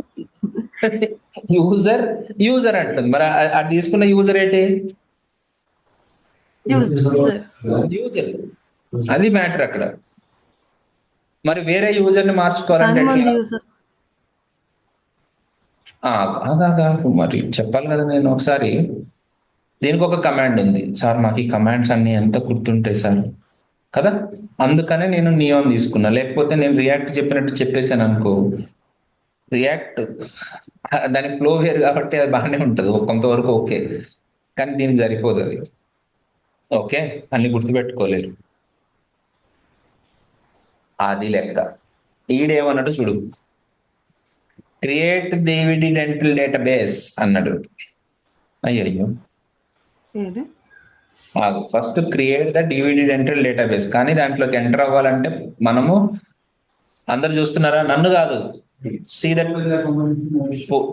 యూజర్ అంటుంది, మరి అది తీసుకున్న యూజర్ ఏంటి? యూజర్. అది మ్యాటర్ అక్కడ. మరి వేరే యూజర్ ని మార్చుకోవాలంటే మరి చెప్పాలి కదా. నేను ఒకసారి దీనికి ఒక కమాండ్ ఉంది సార్, మాకు ఈ కమాండ్స్ అన్ని ఎంత గుర్తుంటాయి సార్ కదా, అందుకనే నేను నియాన్ తీసుకున్నా. లేకపోతే నేను రియాక్ట్ చెప్పినట్టు చెప్పేశాను అనుకో, రియాక్ట్ దాని ఫ్లో వేరు కాబట్టి అది బాగానే ఉంటుంది కొంతవరకు, ఓకే. కానీ దీనికి సరిపోదు అది. ఓకే, అన్ని గుర్తుపెట్టుకోలేరు, అది లెక్క. ఈడేమన్నట్టు చూడు, క్రియేట్ డివిడి డెంటల్ డేటాబేస్ అన్నాడు. అయ్యో, first create the DVD dental database. కానీ దాంట్లోకి ఎంటర్ అవ్వాలంటే మనము, అందరు చూస్తున్నారా, నన్ను కాదు, see that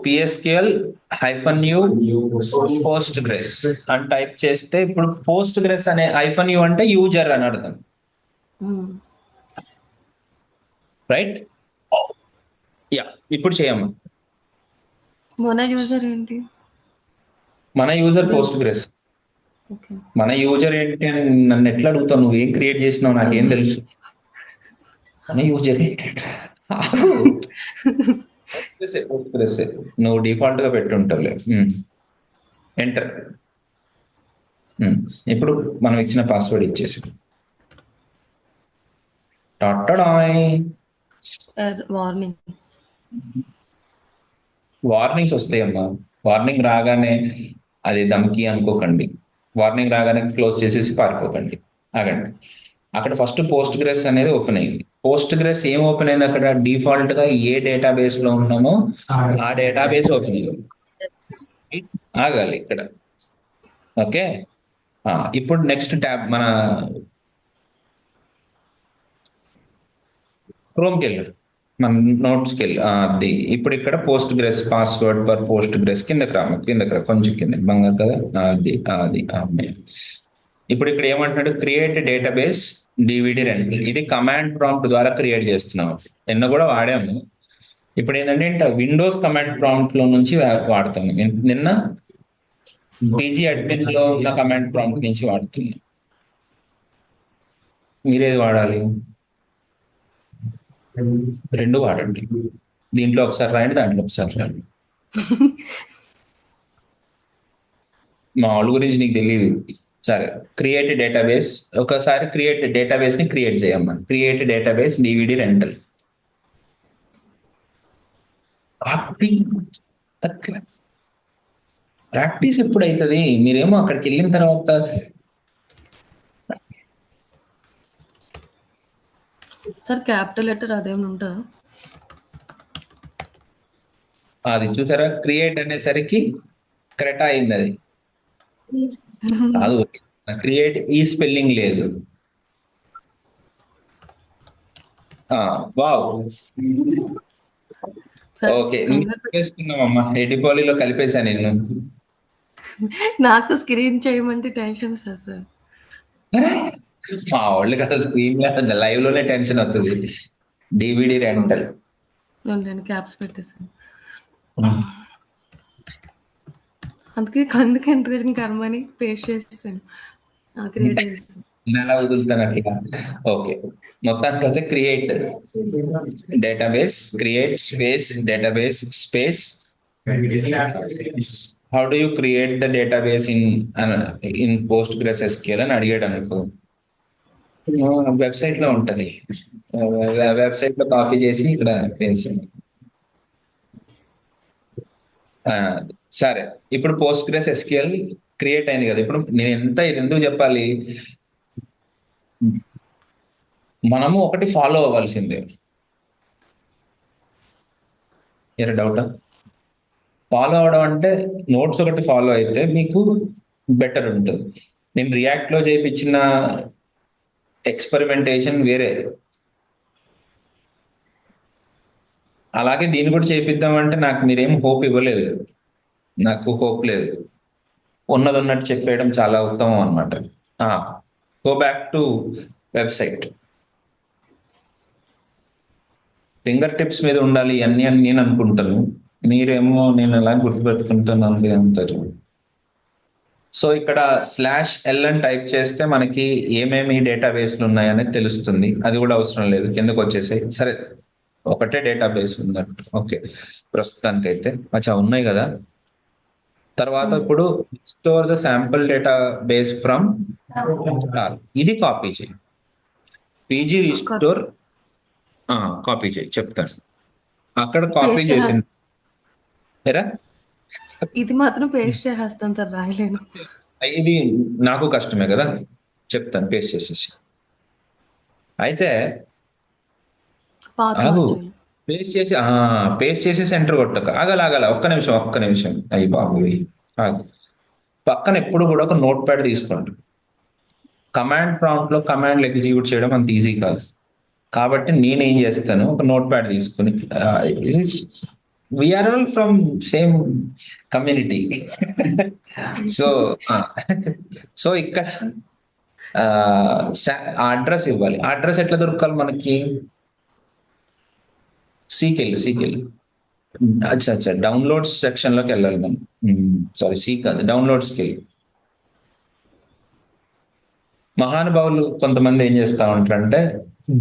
PSQL -u Postgres అని టైప్ చేస్తే, ఇప్పుడు Postgres అనే -u అంటే యూజర్ అని అర్థం, రైట్? యా, ఇప్పుడు చేయమ్మా. మన యూజర్ ఏంటి? మన యూజర్ Postgres. మన యూజర్ ఏంటి అని నన్ను ఎట్లా అడుగుతావు? నువ్వేం క్రియేట్ చేసినావు నాకేం తెలుసు. మన యూజర్ ఏంటి? నువ్వు డిఫాల్ట్ గా పెట్టుంటావులే. ఎంటర్. ఇప్పుడు మనం ఇచ్చిన పాస్వర్డ్ ఇచ్చేసి వార్నింగ్స్ వస్తాయమ్మా. వార్నింగ్ రాగానే అది ధమ్కి అనుకోకండి. వార్నింగ్ రాగానే క్లోజ్ చేసేసి పారిపోకండి, ఆగండి. అక్కడ ఫస్ట్ Postgres అనేది ఓపెన్ అయింది. Postgres ఏం ఓపెన్ అయింది అక్కడ? డిఫాల్ట్ గా ఏ డేటాబేస్ లో ఉన్నామో ఆ డేటాబేస్ ఓపెన్ అయింది. ఆగాలి ఇక్కడ. ఓకే, ఇప్పుడు నెక్స్ట్ ట్యాబ్ మన క్రోమ్కి వెళ్ళు, మన నోట్స్కి వెళ్ళి అది. ఇప్పుడు ఇక్కడ Postgres పాస్వర్డ్ ఫర్ Postgres కిందకి రా కొంచెం కింద బంగారు కదా, అది ఇప్పుడు ఇక్కడ ఏమంటున్నాడు, క్రియేట్ డేటాబేస్ డివిడి రెంటల్. ఇది కమాండ్ ప్రాంప్ట్ ద్వారా క్రియేట్ చేస్తున్నాం. నిన్న కూడా వాడాము. ఇప్పుడు ఏంటంటే విండోస్ కమాండ్ ప్రాంప్ట్ లో నుంచి వాడతాము. నిన్న పీజీ అడ్మిన్ లో ఉన్న కమాండ్ ప్రాంప్ట్ నుంచి వాడుతున్నాం. మీరేది వాడాలి? రెండు వాడండి. దీంట్లో ఒకసారి రాయండి, దాంట్లో ఒకసారి రాయండి. మా వాళ్ళ గురించి నీకు తెలియదు. సరే, క్రియేట్ డేటాబేస్. ఒకసారి క్రియేట్ డేటాబేస్ ని క్రియేట్ చేయమ్మా. Create database DVD rental. Practice ఎప్పుడు అవుతుంది? మీరేమో అక్కడికి వెళ్ళిన తర్వాత సార్ క్యాపిటల్ లెటర్ అదేమైనా ఉంటుందా? అది చూసారా, క్రియేట్ అనేసరికి క్రెటా అయింది అది. కాదు, క్రియేట్ ఈ స్పెల్లింగ్ లేదు. Wow, sir okay. వేసుకున్నామమ్మా, ఎడిపోలిలో కలిపేశా నేను. నాకు స్క్రీన్ చేయమంటే టెన్షన్ సార్. సార్ మా వాళ్ళకి అసలు స్క్రీన్ లైవ్ లోనే టెన్షన్ అవుతుంది. DVD rental. నేను క్యాప్స్ పెట్టేసాను. అందుకే ఎంత కర్మని పేస్ట్ చేసేసాను. క్రియేట్ చేస్తాను. నేను ఎలా వదులుతాను అట్లా? ఓకే, మొత్తానికి అయితే create database, create space database space. How do you create the database in Postgres SQL అని అడిగాడు అనుకో, వెబ్సైట్ లో ఉంటది. వెబ్సైట్ లో కాపీ చేసి ఇక్కడ పేస్ట్. సరే, ఇప్పుడు పోస్ట్ గ్రెస్ ఎస్క్యూఎల్ క్రియేట్ అయింది కదా. ఇప్పుడు నేను ఇది ఎందుకు చెప్పాలి? మనము ఒకటి ఫాలో అవ్వాల్సిందే. ఏరా డౌటా? ఫాలో అవడం అంటే నోట్స్ ఒకటి ఫాలో అయితే మీకు బెటర్ ఉంటుంది. నేను రియాక్ట్ లో చేయించిన ఎక్స్పెరిమెంటేషన్ వేరే, అలాగే దీన్ని కూడా చేపిద్దామంటే నాకు మీరేం హోప్ ఇవ్వలేదు. నాకు హోప్ లేదు. ఉన్నది ఉన్నట్టు చెప్పేయడం చాలా ఉత్తమం అనమాట. Go back to website. Finger tips మీద ఉండాలి అన్ని అని నేను అనుకుంటాను. మీరేమో నేను ఎలా గుర్తుపెట్టుకుంటాను అంటారు. సో ఇక్కడ /l అని టైప్ చేస్తే మనకి ఏమేమి డేటాబేస్లు ఉన్నాయనేది తెలుస్తుంది. అది కూడా అవసరం లేదు, కిందకు వచ్చేసాయి. సరే, ఒకటే డేటాబేస్ ఉన్నట్టు. ఓకే, ప్రస్తుతానికి అయితే అచ్చా ఉన్నాయి కదా. తర్వాత ఇప్పుడు store the sample data base from ఇది కాపీ చేయి. పీజీ రీస్టోర్ కాపీ చేయి, చెప్తాను. అక్కడ కాపీ చేసింది. ఇది మాత్రం పేస్ట్ చేసేస్తాను సార్, రాయలేను. ఇది నాకు కష్టమే కదా, చెప్తాను పేస్ట్ చేసేసి. అయితే ఆగు, పేస్ట్ చేసి సెంటర్ కొట్టక. ఆగల ఒక్క నిమిషం. అయ్యి బాబు, ఆగు. పక్కన ఎప్పుడు కూడా ఒక నోట్ ప్యాడ్ తీసుకోండి. కమాండ్ ప్రాంప్ట్ లో కమాండ్లు ఎగ్జిక్యూట్ చేయడం అంత ఈజీ కాదు. కాబట్టి నేనేం చేస్తాను, ఒక నోట్ ప్యాడ్ తీసుకుని, we are all from same community. So ఇక్కడ అడ్రస్ ఇవ్వాలి. అడ్రస్ ఎట్లా దొరకాలి మనకి? సీకెళ్ళి అచ్చా డౌన్లోడ్స్ సెక్షన్ లోకి వెళ్ళాలి మనం. సారీ, సి కాదు, డౌన్లోడ్స్కి వెళ్ళి. మహానుభావులు కొంతమంది ఏం చేస్తా ఉంటారంటే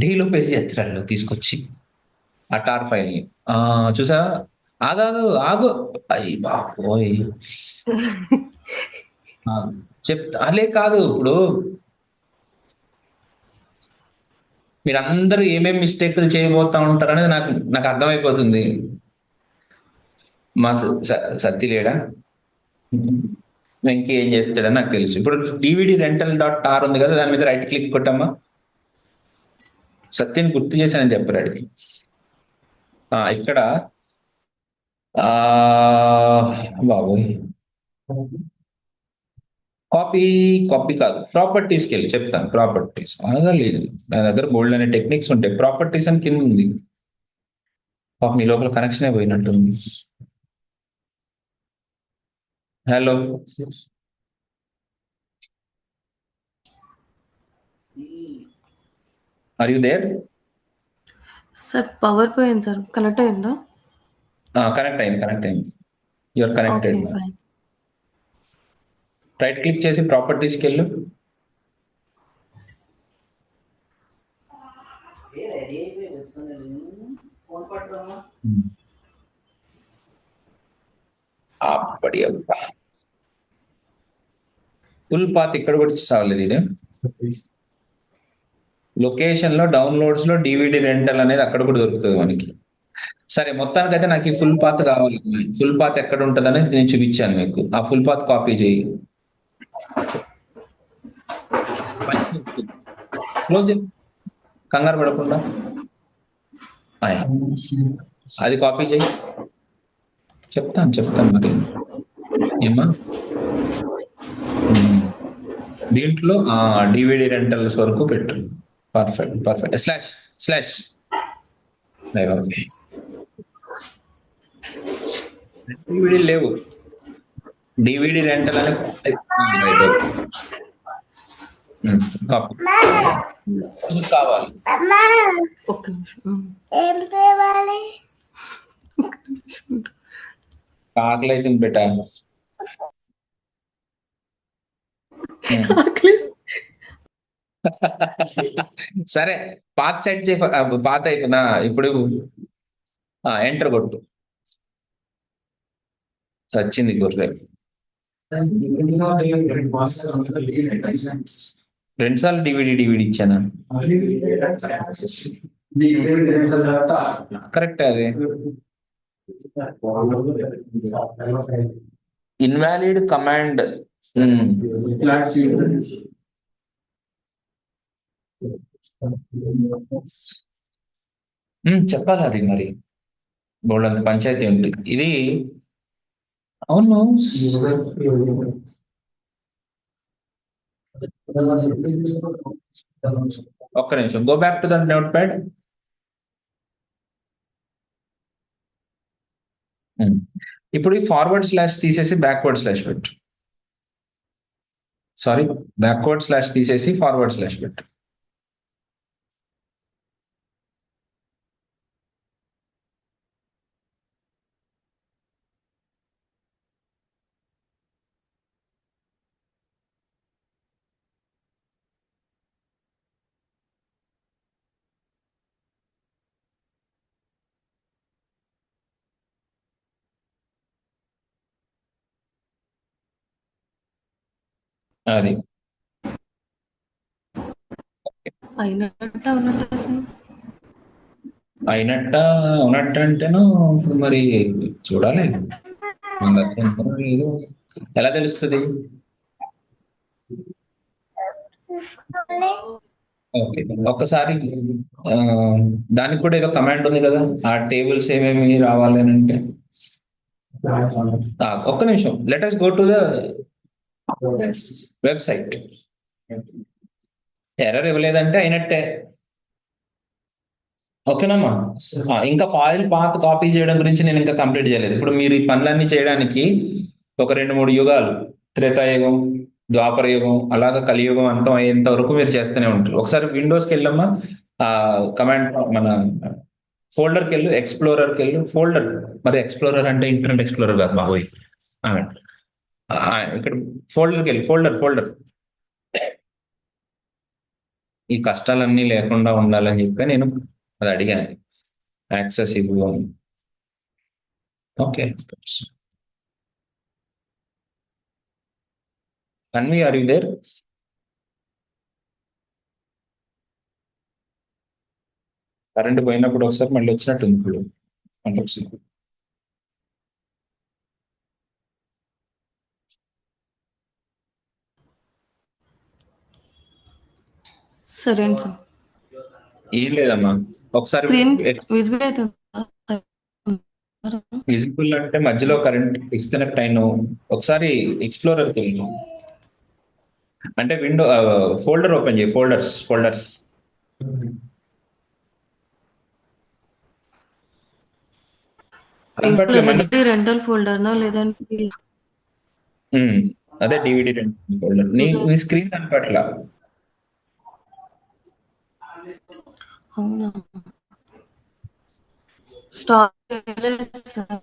డీలో పేజ్ చేస్తారు తీసుకొచ్చి ఆ టార్ ఫైల్ ని. చూసా, ఆగు అయ్యి బాబోయ్. అలే కాదు, ఇప్పుడు మీరందరూ ఏమేమి మిస్టేక్లు చేయబోతా ఉంటారనేది నాకు అర్థమైపోతుంది. మా సత్తి లేడా, వెంకీ ఏం చేస్తాడని నాకు తెలుసు. ఇప్పుడు డివిడి రెంటల్ .tar ఉంది కదా, దాని మీద రైట్ క్లిక్ కొట్టమ్మా. సత్యని గుర్తు చేశానని చెప్పారు. ఇక్కడ బాబోయ్, కాపీ కాదు, ప్రాపర్టీస్కి వెళ్ళి చెప్తాను. ప్రాపర్టీస్ అనగా లేదు, నా దగ్గర బోల్డ్ అనే టెక్నిక్స్ ఉంటాయి. ప్రాపర్టీస్ అని కింద ఉంది. మీ లోపల కనెక్షన్ పోయినట్టుంది. Hello, are you there? Sir power పోయింది సార్. కనెక్ట్ అయిందా? కనెక్ట్ అయింది. You're connected. Okay fine. Right click చేసి ప్రాపర్టీస్కి వెళ్ళు. అప్పటి ఫుల్ పాత్ ఇక్కడ కూడా చావలేదు ఇది. లొకేషన్ లో డౌన్లోడ్స్ లో డివిడి రెంటల్ అనేది అక్కడ కూడా దొరుకుతుంది మనకి. సరే, మొత్తానికైతే నాకు ఈ ఫుల్ పాత్ కావాలి. ఫుల్ పాత్ ఎక్కడ ఉంటుంది అనేది నేను చూపించాను మీకు. ఆ ఫుల్ పాత్ కాపీ చేయి. క్లోజ్ చేసి కంగారు పడకుండా ఆయ్. అది కాపీ చేయి. చెప్తాను మరి ఏమా. దీంట్లో డివిడి రెంటల్స్ వరకు పెట్టు. పర్ఫెక్ట్. స్లాష్ డివిడి లేవు. డివిడి రెంటల్ అని కావాలి. ఒక్క నిమిషం. ఆకలి అవుతుంది బేటా. సరే, పాత సెట్ చేయ. పాత అయిపోయినా ఇప్పుడు ఎంటర్ కొట్టు. వచ్చింది గొర్రె. 2 సార్లు డివిడి ఇచ్చానా? కరెక్ట్. అది ఇన్వాలిడ్ కమాండ్. చెప్పాలి అది మరి. బోల్డంత పంచాయతీ ఉంటుంది ఇది. అవును, ఒక్క నిమిషం. Go back to the note pad. ఇప్పుడు ఈ ఫార్వర్డ్ స్లాష్ తీసేసి బ్యాక్వర్డ్ స్లాష్ పెట్టు. సారీ, బ్యాక్వర్డ్ స్లాష్ తీసేసి ఫార్వర్డ్ స్లాష్ పెట్టు. అది అయినట్ట ఉన్నట్టు సార్. ఉన్నట్టు అంటేను ఇప్పుడు మరి చూడాలి. మన దగ్గర ఎంత లేదు. ఎలా తెలుస్తుంది? ఓకే, ఒక్కసారి దానికి కూడా ఏదో కమాండ్ ఉంది కదా, ఆ టేబుల్స్ ఏమేమి రావాలి అని అంటే. ఒక్క నిమిషం. Let us go to the website. Error ఇవ్వలేదంటే అయినట్టే. ఓకేనమ్మా. ఇంకా ఫాయిల్ పాత్ కాపీ చేయడం గురించి నేను ఇంకా కంప్లీట్ చేయలేదు. ఇప్పుడు మీరు ఈ పనులన్నీ చేయడానికి ఒక 2-3 యుగాలు, త్రేతాయుగం, ద్వాపర యుగం, అలాగా కలియుగం అంతం అయ్యేంత వరకు మీరు చేస్తూనే ఉంటారు. ఒకసారి విండోస్కి వెళ్ళమ్మా. కమాండ్ మన ఫోల్డర్కి వెళ్ళు, ఎక్స్ప్లోరర్కి వెళ్ళు. ఫోల్డర్, మరి ఎక్స్ప్లోరర్ అంటే ఇంటర్నెట్ ఎక్స్ప్లోరర్ కాదు బాబోయ్. ఇక్కడ ఫోల్డర్కి వెళ్ళి ఫోల్డర్. ఈ కష్టాలన్నీ లేకుండా ఉండాలని చెప్పి నేను అది అడిగాను. యాక్సెస్ ఇవ్వు. Okay. Tanvi, are you there? Current పోయినప్పుడు ఒకసారి మళ్ళీ వచ్చినట్టుంది ఇప్పుడు. సరే సార్. ఏం లేదమ్మా, ఒకసారి విజిబుల్ అంటే మధ్యలో కరెంట్ డిస్కనెక్ట్ అయిన ఒకసారి ఎక్స్ప్లోరర్కి వెళ్ళి అంటే విండో ఫోల్డర్ ఓపెన్ చేయి. ఫోల్డర్స్ రెంటల్ ఫోల్డర్ లేదంటే అదే డివిడి రెంటల్ ఫోల్డర్. నీ స్క్రీన్ కనపట్ల. అవునా? స్టార్ట్ చేయలేదు సార్.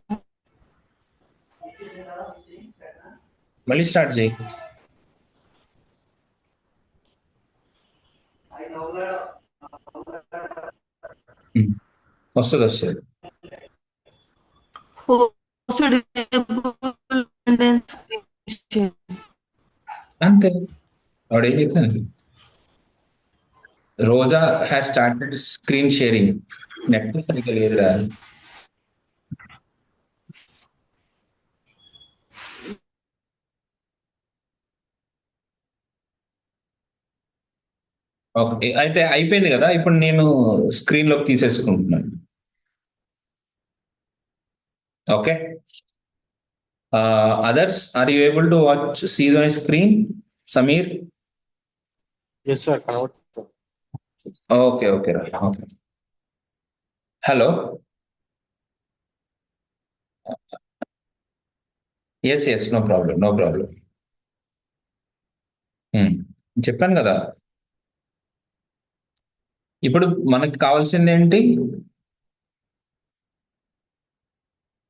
మళ్ళీ స్టార్ట్ చేయి. ఉమ్. వస్తుంది వస్తుంది. పోస్ట్ డిసేబుల్ అంతే. వాడు ఏం చెప్తాను. Roja has started screen sharing. Net సరిగ్గా లేదురా. ఓకే, అయితే అయిపోయింది కదా. ఇప్పుడు నేను స్క్రీన్ లోకి తీసేసుకుంటున్నాను. Okay. Others, are you able to watch see my screen? Sameer. Yes sir, కనబడుతుంది. ఓకే ఓకే రా. Okay. Hello. Yes yes, no problem, no problem. చెప్పాను కదా. ఇప్పుడు మనకి కావాల్సింది ఏంటి?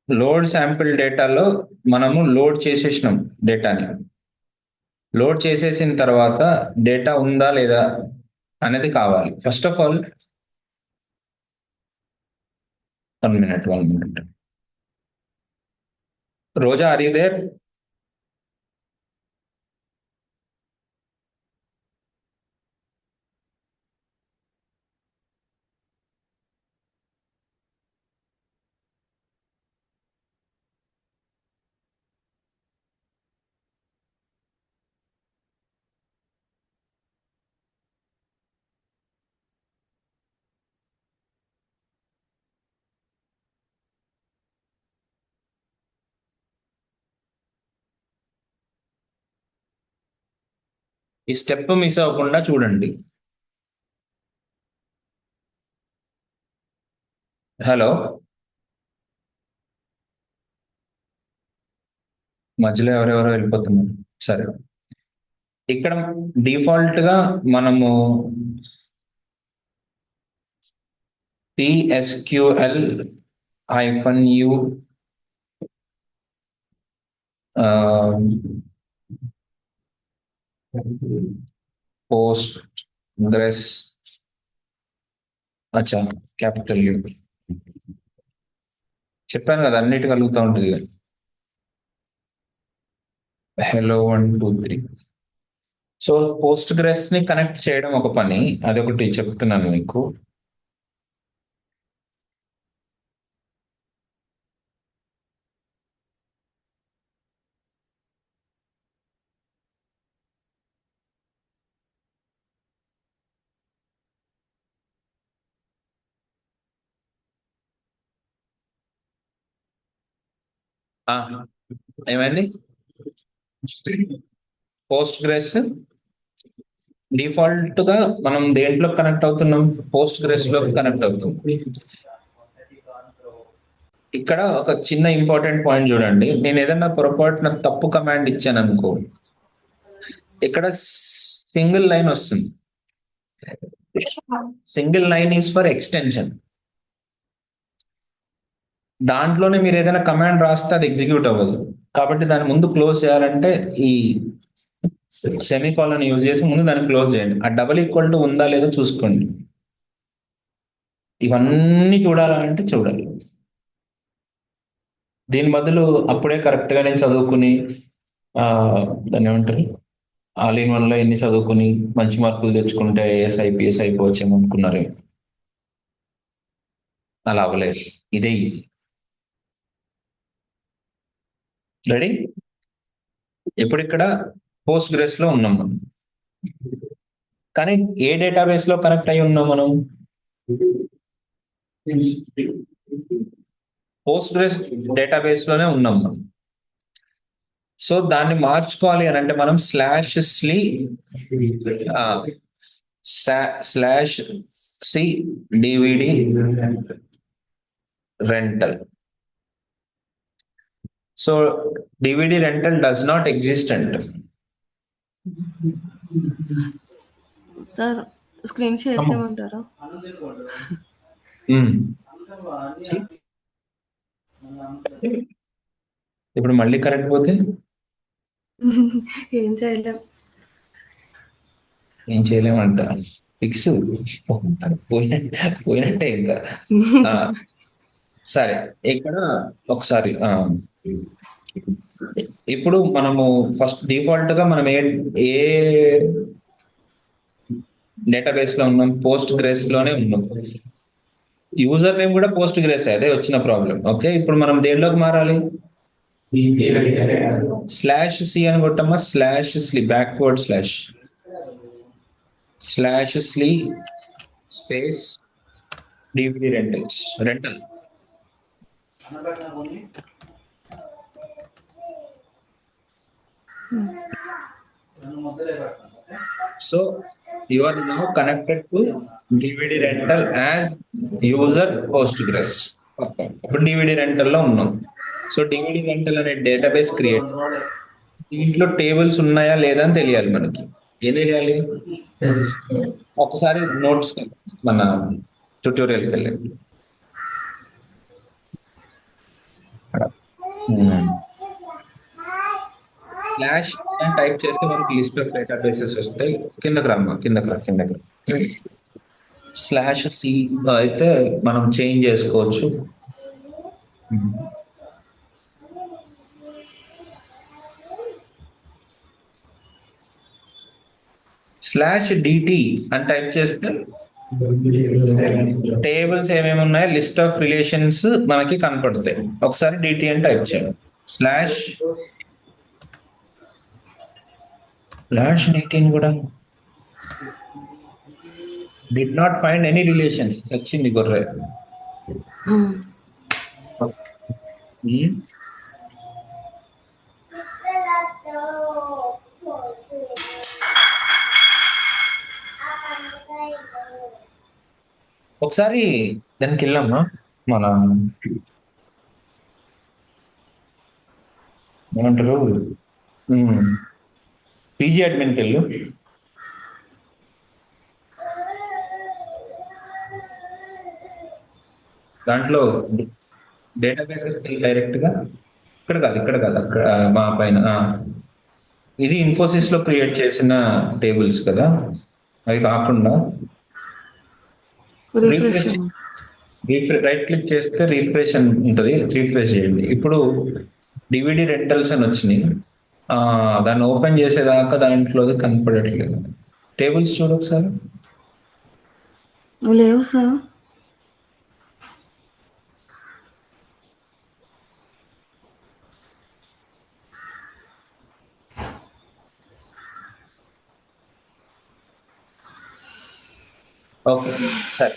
లోడ్ శాంపిల్ డేటాలో మనము లోడ్ చేసేసినాం డేటాని. లోడ్ చేసేసిన తర్వాత డేటా ఉందా లేదా అనేది కావాలి. First of all, 1 minute, 1 minute. Roja, are you there? ఈ స్టెప్ మిస్ అవ్వకుండా చూడండి. హలో. మధ్యలో ఎవరెవరో వెళ్ళిపోతున్నారు. సరే. ఇక్కడ డిఫాల్ట్ గా మనము PSQL -u పోస్ట్గ్రెస్, అచ్చా, క్యాపిటల్ యూ చెప్పాను కదా, అన్నిటి కలుగుతూ ఉంటుంది. హలో 1 2 3. సో పోస్ట్గ్రెస్ ని కనెక్ట్ చేయడం ఒక పని, అదొకటి చెప్తున్నాను మీకు. ఆ, ఏమైంది? పోస్ట్గ్రెస్ డిఫాల్ట్ గా మనం దేంట్లో కనెక్ట్ అవుతున్నాం? పోస్ట్గ్రెస్ లో కనెక్ట్ అవుతాం. ఇక్కడ ఒక చిన్న ఇంపార్టెంట్ పాయింట్ చూడండి. నేను ఏదైనా పొరపాటున తప్పు కమాండ్ ఇచ్చాను అనుకో, ఇక్కడ సింగిల్ లైన్ వస్తుంది. Single line is for extension. దాంట్లోనే మీరు ఏదైనా కమాండ్ రాస్తే అది ఎగ్జిక్యూట్ అవ్వదు. కాబట్టి దాని ముందు క్లోజ్ చేయాలంటే ఈ సెమీకాలన్ యూజ్ చేసి ముందు దాన్ని క్లోజ్ చేయండి. ఆ డబల్ ఈక్వల్ టు ఉందా లేదో చూసుకోండి. ఇవన్నీ చూడాలంటే చూడాలి. దీని బదులు అప్పుడే కరెక్ట్ గా నేను చదువుకుని దాన్ని ఏమంటారు, ఆల్ ఇన్ వన్ లో ఎన్ని చదువుకుని మంచి మార్కులు తెచ్చుకుంటే ఐఏఎస్ ఐపీఎస్ అయిపోవచ్చేమో అనుకున్నారు. అలా అవ్వలేదు. ఇదే ఈజీ. రెడీ? ఇప్పుడు ఇక్కడ పోస్ట్ గ్రెస్ లో ఉన్నాం మనం, కానీ ఏ డేటాబేస్ లో కనెక్ట్ అయి ఉన్నాం మనం? పోస్ట్ గ్రెస్ డేటాబేస్ లోనే ఉన్నాం మనం. సో దాన్ని మార్చుకోవాలి అని అంటే మనం slash C DVD rental. So DVD rental does not exist అంట. సార్ స్క్రీన్ షేర్ చేయమంటారా? ఉమ్. See? ఇప్పుడు మళ్ళీ కరెంట్ పోతే ఏం చేయలేం. ఏం చేయలేమంట. ఫిక్స్ పోయినట్టే ఇంకా. ఆ, సరే ఇక్కడ ఒకసారి ఇప్పుడు మనము ఫస్ట్ డిఫాల్ట్ గా మనం ఏ డేటాబేస్ లో ఉన్నాం, పోస్ట్ గ్రేస్ లోనే ఉన్నాం. యూజర్ నేమ్ కూడా పోస్ట్ గ్రేస్, అదే వచ్చిన ప్రాబ్లం. ఓకే, ఇప్పుడు మనం దేనిలోకి మారాలి? /c అని కొట్టమ్మా. /c backward //c space DVD rental. So you are now connected to DVD rental as user Postgres. ఇప్పుడు DVD rental లో ఉన్నాం. సో DVD rental అనే డేటాబేస్ క్రియేట్, దీంట్లో టేబుల్స్ ఉన్నాయా లేదా అని తెలియాలి మనకి. ఏం తెలియాలి? ఒకసారి నోట్స్ మన ట్యూటోరియల్కి వెళ్ళండి. స్లాష్ అని టైప్ చేస్తే మనకి లిస్ట్ ఆఫ్ డేటాబేసెస్ వస్తాయి. కిందకి రమ్మా, కిందకి. /c అయితే మనం చేంజ్ చేసుకోవచ్చు. /dt అని టైప్ చేస్తే టేబుల్స్ ఏమేమి ఉన్నాయో లిస్ట్ ఆఫ్ రిలేషన్స్ మనకి కనపడతాయి. ఒకసారి dt అని టైప్ చేయండి. /dt కూడా did not find any relations. వచ్చింది గొర్రె. ఒకసారి దానికి వెళ్ళామా, మన ఏమంటారు పీజీ అడ్మిన్కి వెళ్ళు. దాంట్లో డేటాబేసెస్ డైరెక్ట్ గా ఇక్కడ కాదు అక్కడ మా పైన. ఇది ఇన్ఫోసిస్ లో క్రియేట్ చేసిన టేబుల్స్ కదా, అవి కాకుండా రైట్ క్లిక్ చేస్తే రీఫ్రెష్ అని ఉంటుంది, రీఫ్రెష్ చేయండి. ఇప్పుడు డివిడి రెంటల్స్ అని వచ్చినాయి. దాన్ని ఓపెన్ చేసేదాకా దాంట్లో కనపడట్లేదు. టేబుల్స్ చూడు ఒకసారి. లేవు సార్. ఓకే, సరే.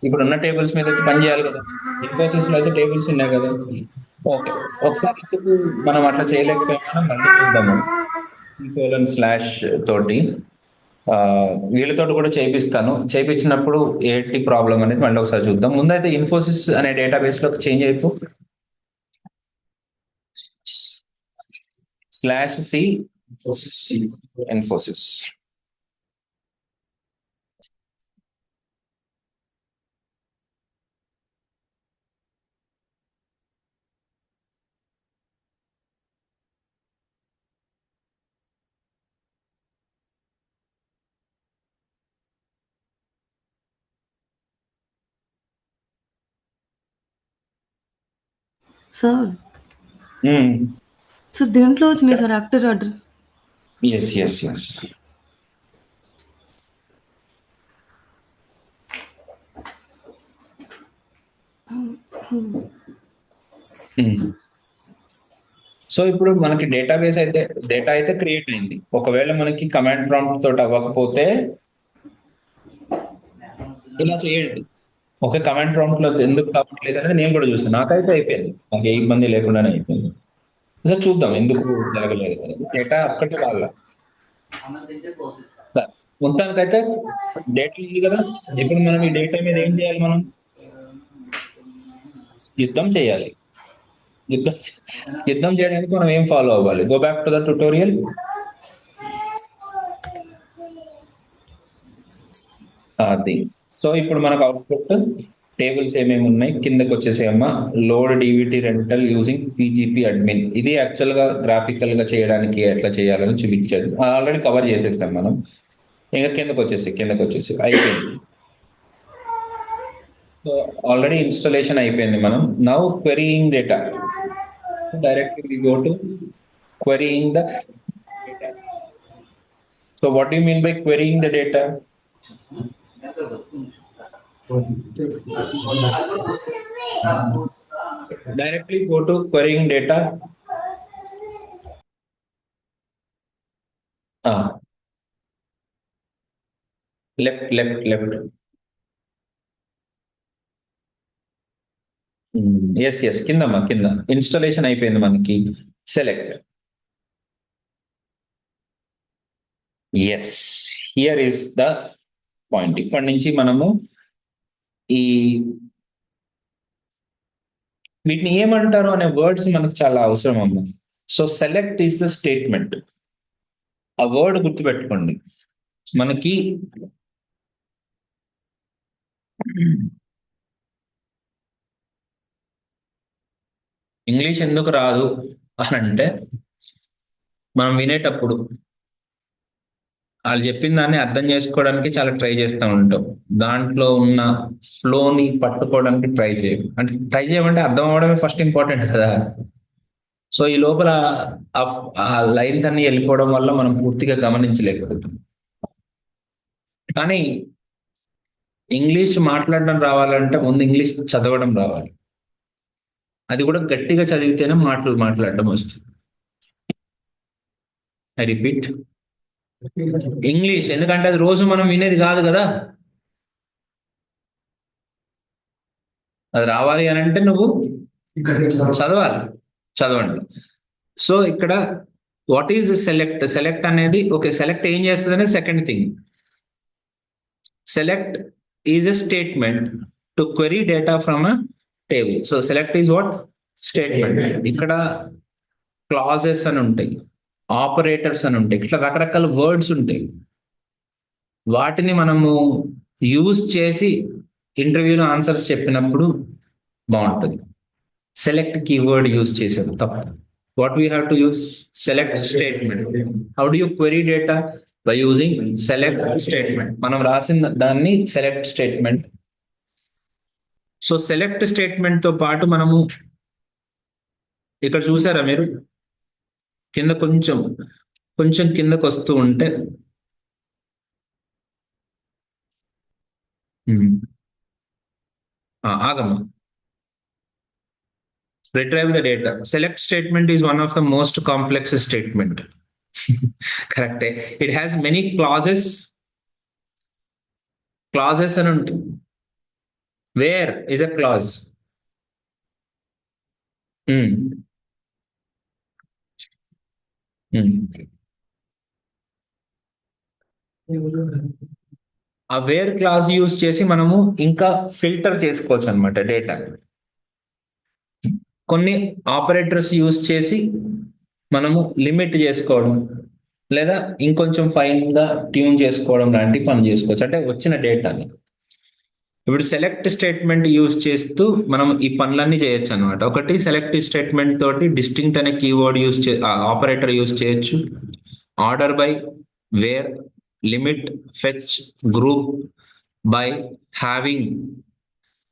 ఇప్పుడు ఉన్న టేబుల్స్ మీద అయితే పని చేయాలి కదా. ఇన్ఫోసిస్ లో అయితే టేబుల్స్ ఉన్నాయి కదా. ఓకే, ఒకసారి ఇప్పుడు మనం అట్లా చేయలేకపోయినా మళ్ళీ చూద్దాము. // తోటి వీళ్ళతో కూడా చేయించినప్పుడు ఏంటి ప్రాబ్లం అనేది మళ్ళీ ఒకసారి చూద్దాం. ముందైతే ఇన్ఫోసిస్ అనే డేటాబేస్ లోకి చేంజ్ అయిపో. /c ఇన్ఫోసిస్. సార్ దీంట్లో వచ్చినాయి sir actor address. Yes. So ఇప్పుడు మనకి డేటా అయితే క్రియేట్ అయింది. ఒకవేళ మనకి కమాండ్ ప్రాంప్ట్ తోటి అవ్వకపోతే ఇలా చేయండి. ఓకే, కమాండ్ ప్రాంప్ట్ లో ఎందుకు కావట్లేదు అనేది నేను కూడా చూస్తాను. నాకైతే అయిపోయింది, నాకు ఏ ఇబ్బంది లేకుండానే అయిపోయింది. సార్ చూద్దాం ఎందుకు జరగలేదు. డేటా ఒక్కటే వాళ్ళ మొత్తానికైతే డేటా ఉంది కదా. ఇప్పుడు మనం ఈ డేటా మీద ఏం చేయాలి? మనం యుద్ధం చేయాలి. యుద్ధం చేయడానికి మనం ఏం ఫాలో అవ్వాలి? Go back to the tutorial. అది సో ఇప్పుడు మనకు అవుట్పుట్ టేబుల్స్ ఏమేమి ఉన్నాయి కిందకి వచ్చేసేయమ్మా. Load DVD rental using PGP admin. ఇది యాక్చువల్ గా గ్రాఫికల్ గా చేయడానికి ఎట్లా చేయాలని చూపించాడు. ఆల్రెడీ కవర్ చేసేస్తాం మనం. ఇంకా కిందకి వచ్చేసి అయిపోయింది. సో ఆల్రెడీ ఇన్స్టాలేషన్ అయిపోయింది. మనం now querying data. Directly we go to querying the data. So what do you mean by querying the data? Directly go to querying data. Left. Yes. కింద installation అయిపోయింది మనకి. Select. Yes, here is the point. ఇప్పటి నుంచి మనము ఈ వీటిని ఏమంటారు అనే వర్డ్స్ మనకు చాలా అవసరం అమ్మా. So select is the statement. ఆ వర్డ్ గుర్తుపెట్టుకోండి. మనకి ఇంగ్లీష్ ఎందుకు రాదు అని అంటే, మనం వినేటప్పుడు వాళ్ళు చెప్పిన దాన్ని అర్థం చేసుకోవడానికి చాలా ట్రై చేస్తూ ఉంటాం. దాంట్లో ఉన్న ఫ్లోని పట్టుకోవడానికి ట్రై చేయమంటే అర్థం అవ్వడమే ఫస్ట్ ఇంపార్టెంట్ కదా. సో ఈ లోపల ఆ లైన్స్ అన్ని వెళ్ళిపోవడం వల్ల మనం పూర్తిగా గమనించలేకపోతాం. కానీ ఇంగ్లీష్ మాట్లాడడం రావాలంటే ముందు ఇంగ్లీష్ చదవడం రావాలి. అది కూడా గట్టిగా చదివితేనే మాట్లాడడం వస్తుంది. I repeat, English. ఎందుకంటే అది రోజు మనం వినేది కాదు కదా. అది రావాలి అని అంటే నువ్వు చదవండి. సో ఇక్కడ వాట్ ఈజ్ సెలెక్ట్ అనేది, ఓకే, సెలెక్ట్ ఏం చేస్తుంది అనేది second thing. Select is a statement to query data from a table. So select is what? Statement. ఇక్కడ క్లాజెస్ అని ఉంటాయి, ఆపరేటర్స్ అని ఉంటాయి, ఇట్లా రకరకాల వర్డ్స్ ఉంటాయి. వాటిని మనము యూజ్ చేసి ఇంటర్వ్యూలో ఆన్సర్స్ చెప్పినప్పుడు బాగుంటుంది. సెలెక్ట్ కీవర్డ్ యూజ్ చేసాం తప్పు. What we have to use? Select statement. How do you query data? By using select statement. మనం రాసిన దాన్ని select statement. So select statement తో పాటు మనము ఇక్కడ చూసారా మీరు, కింద కొంచెం కిందకు వస్తూ ఉంటే ఆగమ్మా. Retrieve the data. Select statement is one of the most complex statement. Correct. It has many clauses అని ఉంటుంది. Where is a clause? ఆ వేర్ క్లాస్ యూజ్ చేసి మనము ఇంకా ఫిల్టర్ చేసుకోవచ్చు అనమాట డేటా. కొన్ని ఆపరేటర్స్ యూజ్ చేసి మనము లిమిట్ చేసుకోవడం, లేదా ఇంకొంచెం ఫైన్ గా ట్యూన్ చేసుకోవడం లాంటి పని చేసుకోవచ్చు, అంటే వచ్చిన డేటాని. ఇప్పుడు సెలెక్ట్ స్టేట్మెంట్ యూజ్ చేస్తూ మనం ఈ పనులన్నీ చేయొచ్చు అనమాట. ఒకటి, సెలెక్ట్ స్టేట్మెంట్ తోటి డిస్టింక్ట్ అనే కీవర్డ్ ఆపరేటర్ యూజ్ చేయొచ్చు. Order by, where, limit, fetch, group, by, having,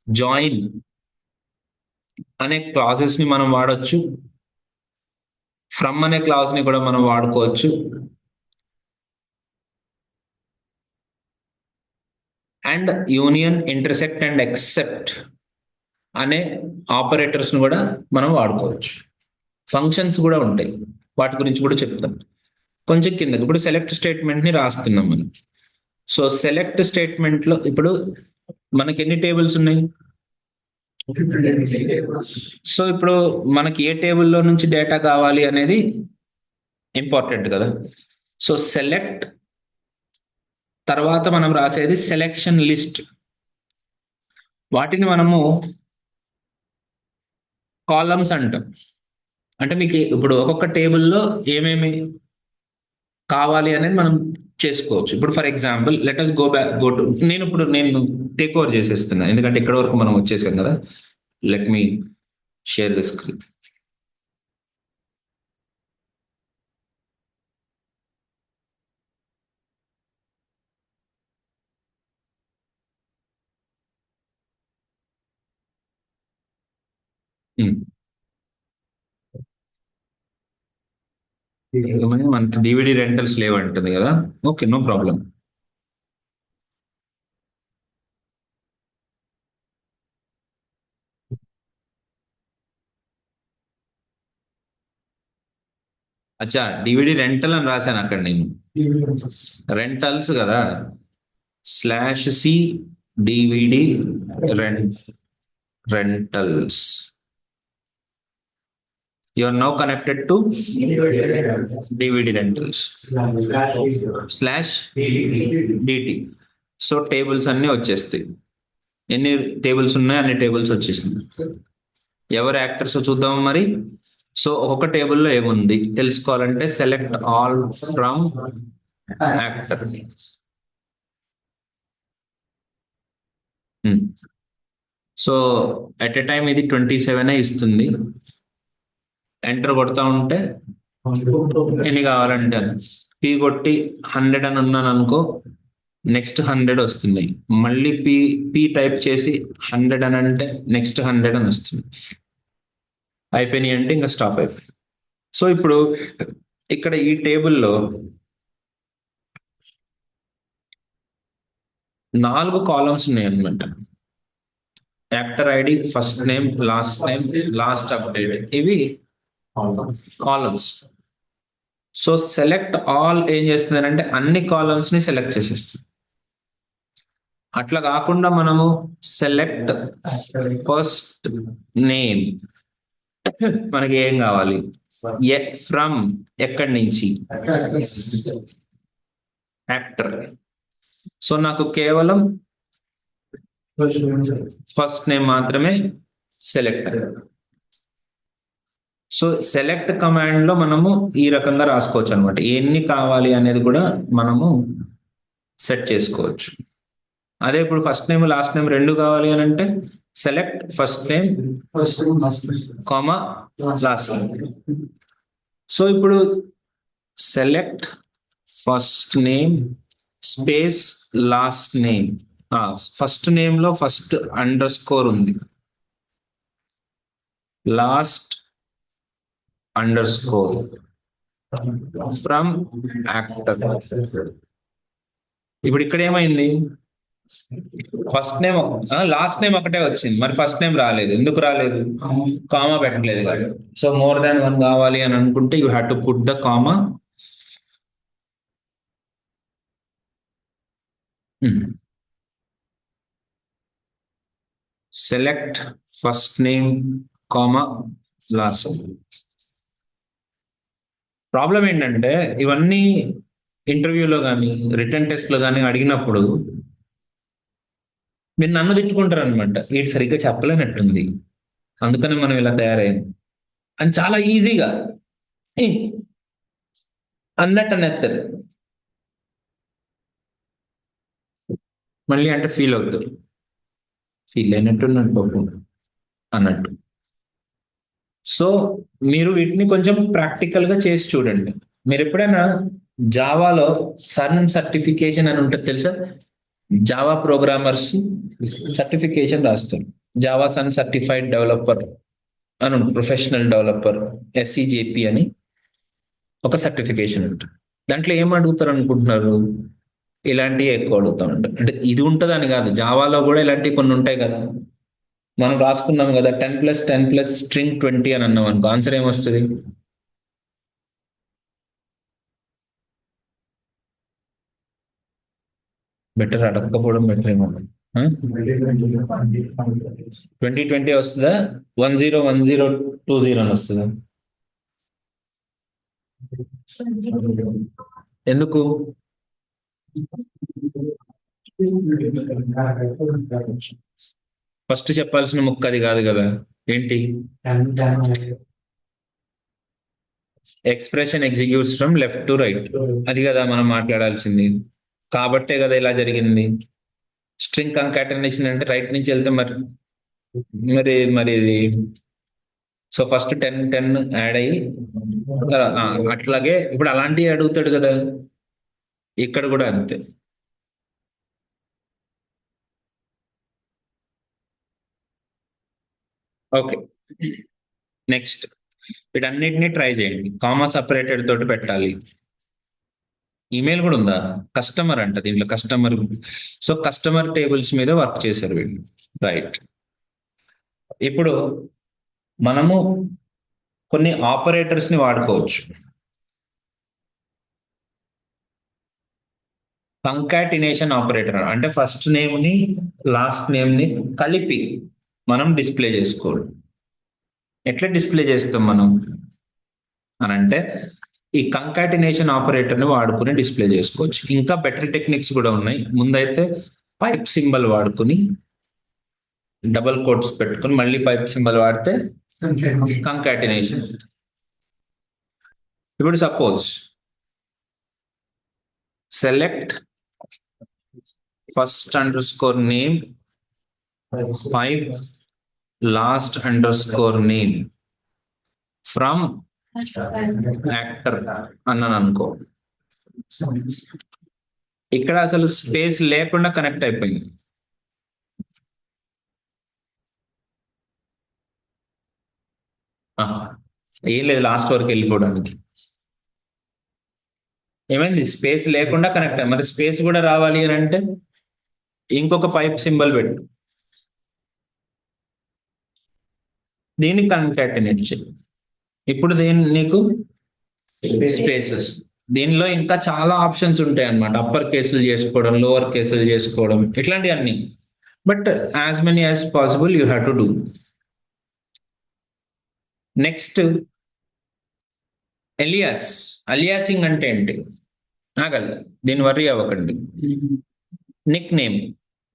join అనే క్లాసెస్ ని మనం వాడచ్చు. ఫ్రమ్ అనే క్లాస్ ని కూడా మనం వాడుకోవచ్చు. And union, intersect and except అనే ఆపరేటర్స్ ని కూడా మనం వాడుకోవచ్చు. ఫంక్షన్స్ కూడా ఉంటాయి, వాటి గురించి కూడా చెప్తాం కొంచెం కిందకి. ఇప్పుడు సెలెక్ట్ స్టేట్మెంట్ ని రాస్తున్నాం మనం. సో సెలెక్ట్ స్టేట్మెంట్ లో ఇప్పుడు మనకి ఎన్ని టేబుల్స్ ఉన్నాయి? సో ఇప్పుడు మనకి ఏ టేబుల్లో నుంచి డేటా కావాలి అనేది ఇంపార్టెంట్ కదా. సో సెలెక్ట్ తర్వాత మనం రాసేది సెలెక్షన్ లిస్ట్. వాటిని మనము కాలమ్స్ అంటాం. అంటే మీకు ఇప్పుడు ఒక్కొక్క టేబుల్లో ఏమేమి కావాలి అనేది మనం చేసుకోవచ్చు. ఇప్పుడు for example let us go to నేను టేక్ ఓవర్ చేసేస్తున్నా, ఎందుకంటే ఇక్కడ వరకు మనం వచ్చేసాం కదా. Let me share the screen. మనకి డివిడి రెంటల్స్ లేవంటుంది కదా. Okay, no problem. అచ్చా, డివిడి రెంటల్ అని రాశాను అక్కడ నేను. రెంటల్స్ కదా, /c DVD rentals. You are now connected to DVD rentals /DT. So tables అన్ని వచ్చేస్తాయి. ఎన్ని టేబుల్స్ ఉన్నాయి అన్ని టేబుల్స్ వచ్చేసింది. ఎవరు యాక్టర్స్ చూద్దాం మరి. సో ఒక టేబుల్లో ఏముంది తెలుసుకోవాలంటే select all from actor. So at a time ఇది 27 ఇస్తుంది. ఎంటర్ కొడతా ఉంటే ఎన్ని కావాలంటే పీ కొట్టి 100 అని ఉన్నాను అనుకో, నెక్స్ట్ 100 వస్తున్నాయి. మళ్ళీ పీ టైప్ చేసి 100 అని అంటే నెక్స్ట్ 100 అని వస్తుంది. అయిపోయినాయి అంటే ఇంకా స్టాప్ అయిపోయింది. సో ఇప్పుడు ఇక్కడ ఈ టేబుల్లో 4 కాలమ్స్ ఉన్నాయి అన్నమాట. Actor ID, first name, last update, ఇవి కాలమ్స్. సో సెలెక్ట్ ఆల్ ఏం చేస్తుందంటే అన్ని కాలమ్స్ ని సెలెక్ట్ చేసేస్తుంది. అట్లా కాకుండా మనము సెలెక్ట్ ఫస్ట్ నేమ్, మనకి ఏం కావాలి, ఫ్రమ్ ఎక్కడి నుంచి, యాక్టర్. సో నాకు కేవలం ఫస్ట్ నేమ్ మాత్రమే సెలెక్ట్. సో సెలెక్ట్ కమాండ్ లో మనము ఈ రకంగా రాసుకోవచ్చు అనమాట. ఎన్ని కావాలి అనేది కూడా మనము సెట్ చేసుకోవచ్చు. అదే ఇప్పుడు ఫస్ట్ నేమ్ లాస్ట్ నేమ్ రెండు కావాలి అని అంటే select first name comma last name. So ఇప్పుడు select first name space last name. First name లో ఫస్ట్ _ ఉంది, లాస్ట్ _ ఫ్రమ్ యాక్టర్. ఇప్పుడు ఇక్కడ ఏమైంది, ఫస్ట్ నేమ్ లాస్ట్ నేమ్ ఒకటే వచ్చింది, మరి ఫస్ట్ నేమ్ రాలేదు. ఎందుకు రాలేదు, కామా పెట్టలేదు కాబట్టి. సో మోర్ దాన్ 1 కావాలి అని అనుకుంటే you have to put the comma. Select first name comma last. Problem ఏంటంటే ఇవన్నీ ఇంటర్వ్యూలో కానీ రిటర్న్ టెస్ట్ లో కానీ అడిగినప్పుడు మీరు నన్ను తిట్టుకుంటారు అనమాట, వీటి సరిగ్గా చెప్పలేనట్టుంది అందుకని మనం ఇలా తయారయ్యాం అని చాలా ఈజీగా అన్నట్టు అనేస్తారు. మళ్ళీ అంటే ఫీల్ అవుతారు, ఫీల్ అయినట్టున్నాడు పాపం అన్నట్టు. సో మీరు వీటిని కొంచెం ప్రాక్టికల్ గా చేసి చూడండి. మీరు ఎప్పుడైనా జావాలో సర్న్ సర్టిఫికేషన్ అని ఉంటుంది తెలుసా, జావా ప్రోగ్రామర్స్ సర్టిఫికేషన్ రాస్తారు. జావా సన్ సర్టిఫైడ్ డెవలపర్ అని ఉంటుంది, ప్రొఫెషనల్ డెవలపర్ SCJP అని ఒక సర్టిఫికేషన్ ఉంటుంది. దాంట్లో ఏం అడుగుతారు అనుకుంటున్నారు, ఇలాంటివి ఎక్కువ అడుగుతూ ఉంటారు. అంటే ఇది ఉంటుంది అని కాదు, జావాలో కూడా ఇలాంటివి కొన్ని ఉంటాయి కదా. మనం రాసుకున్నాం కదా 10+10+ స్ట్రింగ్ 20 అని అన్నాం అనుకో, ఆన్సర్ ఏమొస్తుంది, బెటర్ అడగకపోవడం బెటర్ ఏమో. 2020 వస్తుందా, 101020 అని వస్తుందా? ఎందుకు, ఫస్ట్ చెప్పాల్సిన ముక్క అది కాదు కదా. ఏంటి, expression executes from left to right, అది కదా మనం మాట్లాడాల్సింది. కాబట్టే కదా ఇలా జరిగింది. స్ట్రింగ్ కంకాటనేషన్ అంటే రైట్ నుంచి వెళ్తే మరి మరి మరి ఇది సో ఫస్ట్ 10 యాడ్ అయ్యి అట్లాగే ఇప్పుడు అలాంటివి అడుగుతాడు కదా, ఇక్కడ కూడా అంతే. ఓకే, నెక్స్ట్ వీటన్నిటిని ట్రై చేయండి. కామా సపరేటెడ్ తోటి పెట్టాలి. ఈమెయిల్ కూడా ఉందా? కస్టమర్ అంట దీంట్లో, కస్టమర్. సో కస్టమర్ టేబుల్స్ మీద వర్క్ చేశారు వీళ్ళు. రైట్, ఇప్పుడు మనము కొన్ని ఆపరేటర్స్ ని వాడుకోవచ్చు. కంకాటినేషన్ ఆపరేటర్ అంటే ఫస్ట్ నేమ్ ని లాస్ట్ నేమ్ ని కలిపి మనం డిస్ప్లే చేసుకోవాలి. ఎట్లా డిస్ప్లే చేస్తాం మనం అని అంటే ఈ కంకాటినేషన్ ఆపరేటర్ ని వాడుకుని డిస్ప్లే చేసుకోవచ్చు. ఇంకా బెటర్ టెక్నిక్స్ కూడా ఉన్నాయి. ముందైతే పైప్ సింబల్ వాడుకుని డబుల్ కోట్స్ పెట్టుకుని మళ్ళీ పైప్ సింబల్ వాడితే కంకాటినేషన్. ఇప్పుడు suppose select first underscore name pipe last underscore name from actor అన్నాను అనుకో, ఇక్కడ అసలు స్పేస్ లేకుండా కనెక్ట్ అయిపోయింది. ఏం లేదు, లాస్ట్ వరకు వెళ్ళిపోవడానికి. ఏమైంది? స్పేస్ లేకుండా కనెక్ట్ అయ్యి. మరి స్పేస్ కూడా రావాలి అని అంటే ఇంకొక పైప్ సింబల్ పెట్టు, దీన్ని కంకాటినేట్ చేయి. ఇప్పుడు నీకు స్పేసెస్, దీనిలో ఇంకా చాలా ఆప్షన్స్ ఉంటాయి అన్నమాట. అప్పర్ కేసులు చేసుకోవడం, లోవర్ కేసులు చేసుకోవడం, ఇట్లాంటివన్నీ. But as many as possible you have to do. Next alias. Aliasing అంటే ఏంటి? ఆగల్, దీన్ని వర్రీ అవ్వకండి. నిక్ నేమ్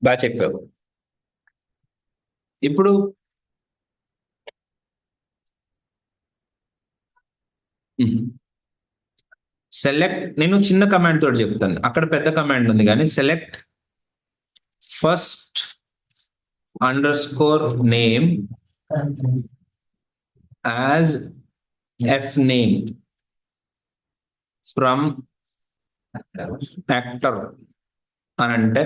బాగా చెప్పావు. ఇప్పుడు సెలెక్ట్, నేను చిన్న కమాండ్ తోటి చెప్తాను, అక్కడ పెద్ద కమాండ్ ఉంది కానీ select first underscore name as if name from actor అని అంటే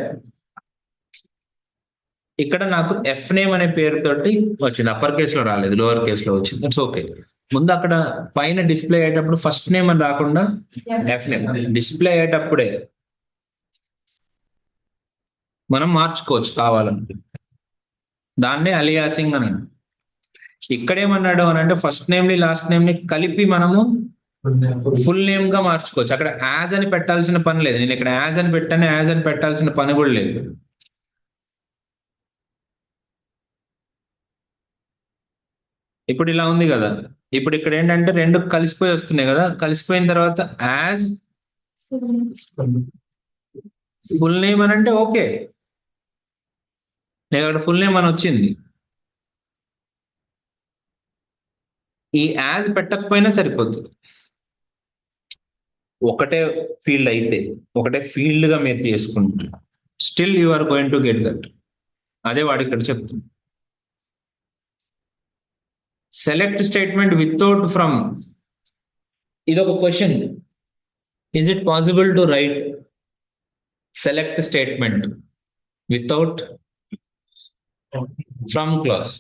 ఇక్కడ నాకు ఎఫ్ నేమ్ అనే పేరుతోటి వచ్చింది. అప్పర్ కేసులో రాలేదు, లోవర్ కేసులో వచ్చింది. That's okay. ముందు అక్కడ పైన డిస్ప్లే అయ్యేటప్పుడు ఫస్ట్ నేమ్ అని రాకుండా ఎఫ్ నేమ్ డిస్ప్లే అయ్యేటప్పుడే మనం మార్చుకోవచ్చు కావాలంటే. దాన్నే అలియాసింగ్ అని. ఇక్కడ ఏమన్నాడు అని అంటే ఫస్ట్ నేమ్ ని లాస్ట్ నేమ్ ని కలిపి మనము ఫుల్ నేమ్ గా మార్చుకోవచ్చు. అక్కడ యాజ్ అని పెట్టాల్సిన పని లేదు. నేను ఇక్కడ యాజ్ అని పెట్టాను, యాజ్ అని పెట్టాల్సిన పని కూడా లేదు. ఇప్పుడు ఇలా ఉంది కదా. ఇప్పుడు ఇక్కడ ఏంటంటే రెండు కలిసిపోయి వస్తున్నాయి కదా. కలిసిపోయిన తర్వాత యాజ్ ఫుల్ నేమ్ అని అంటే ఓకే, నేను అక్కడ ఫుల్ నేమ్ అని వచ్చింది. ఈ యాజ్ పెట్టకపోయినా సరిపోతుంది. ఒకటే ఫీల్డ్ అయితే, ఒకటే ఫీల్డ్ గా మీరు చేసుకుంటారు, still you are going to get that. అదే వాడు ఇక్కడ చెప్తుంది. సెలెక్ట్ స్టేట్మెంట్ వితౌట్ ఫ్రమ్, ఇది ఒక question. Is it possible to right select statement without from class?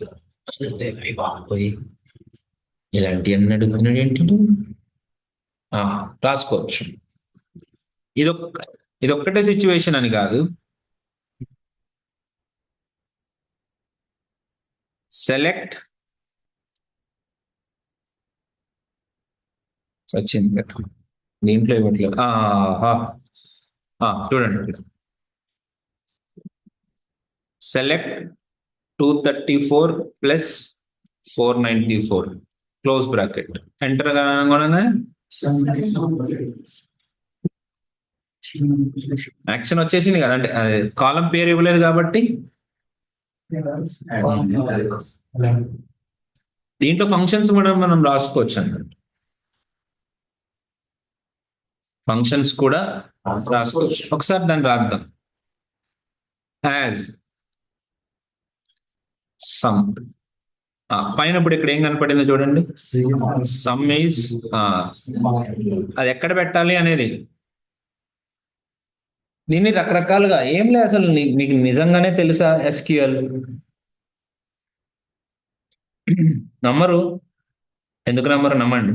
ఇలాంటి అన్ని అడుగుతున్నాడు ఏంటి? రాసుకోవచ్చు. ఇదొక్కటే సిచ్యువేషన్ అని కాదు. సెలెక్ట్ వచ్చింది కదా, దీంట్లో ఇవ్వట్లేదు. చూడండి ఇక్కడ select 234 plus 494 close bracket enter అనగానే యాక్షన్ వచ్చేసింది కదా. అంటే కాలం పేరు ఇవ్వలేదు కాబట్టి దీంట్లో ఫంక్షన్స్ కూడా మనం రాసుకోవచ్చు అన్నట్టు. ఫంక్షన్స్ కూడా రాసుకోవచ్చు. ఒకసారి దాన్ని రాద్దాం. యాజ్ సమ్ పైన ఇప్పుడు ఇక్కడ ఏం కనపడిందో చూడండి. సమ్ ఈజ్ అది ఎక్కడ పెట్టాలి అనేది. దీన్ని రకరకాలుగా ఏం లే, అసలు మీకు నిజంగానే తెలుసా ఎస్క్యూఎల్? నమ్మరు, ఎందుకు నమ్మరు? నమ్మండి.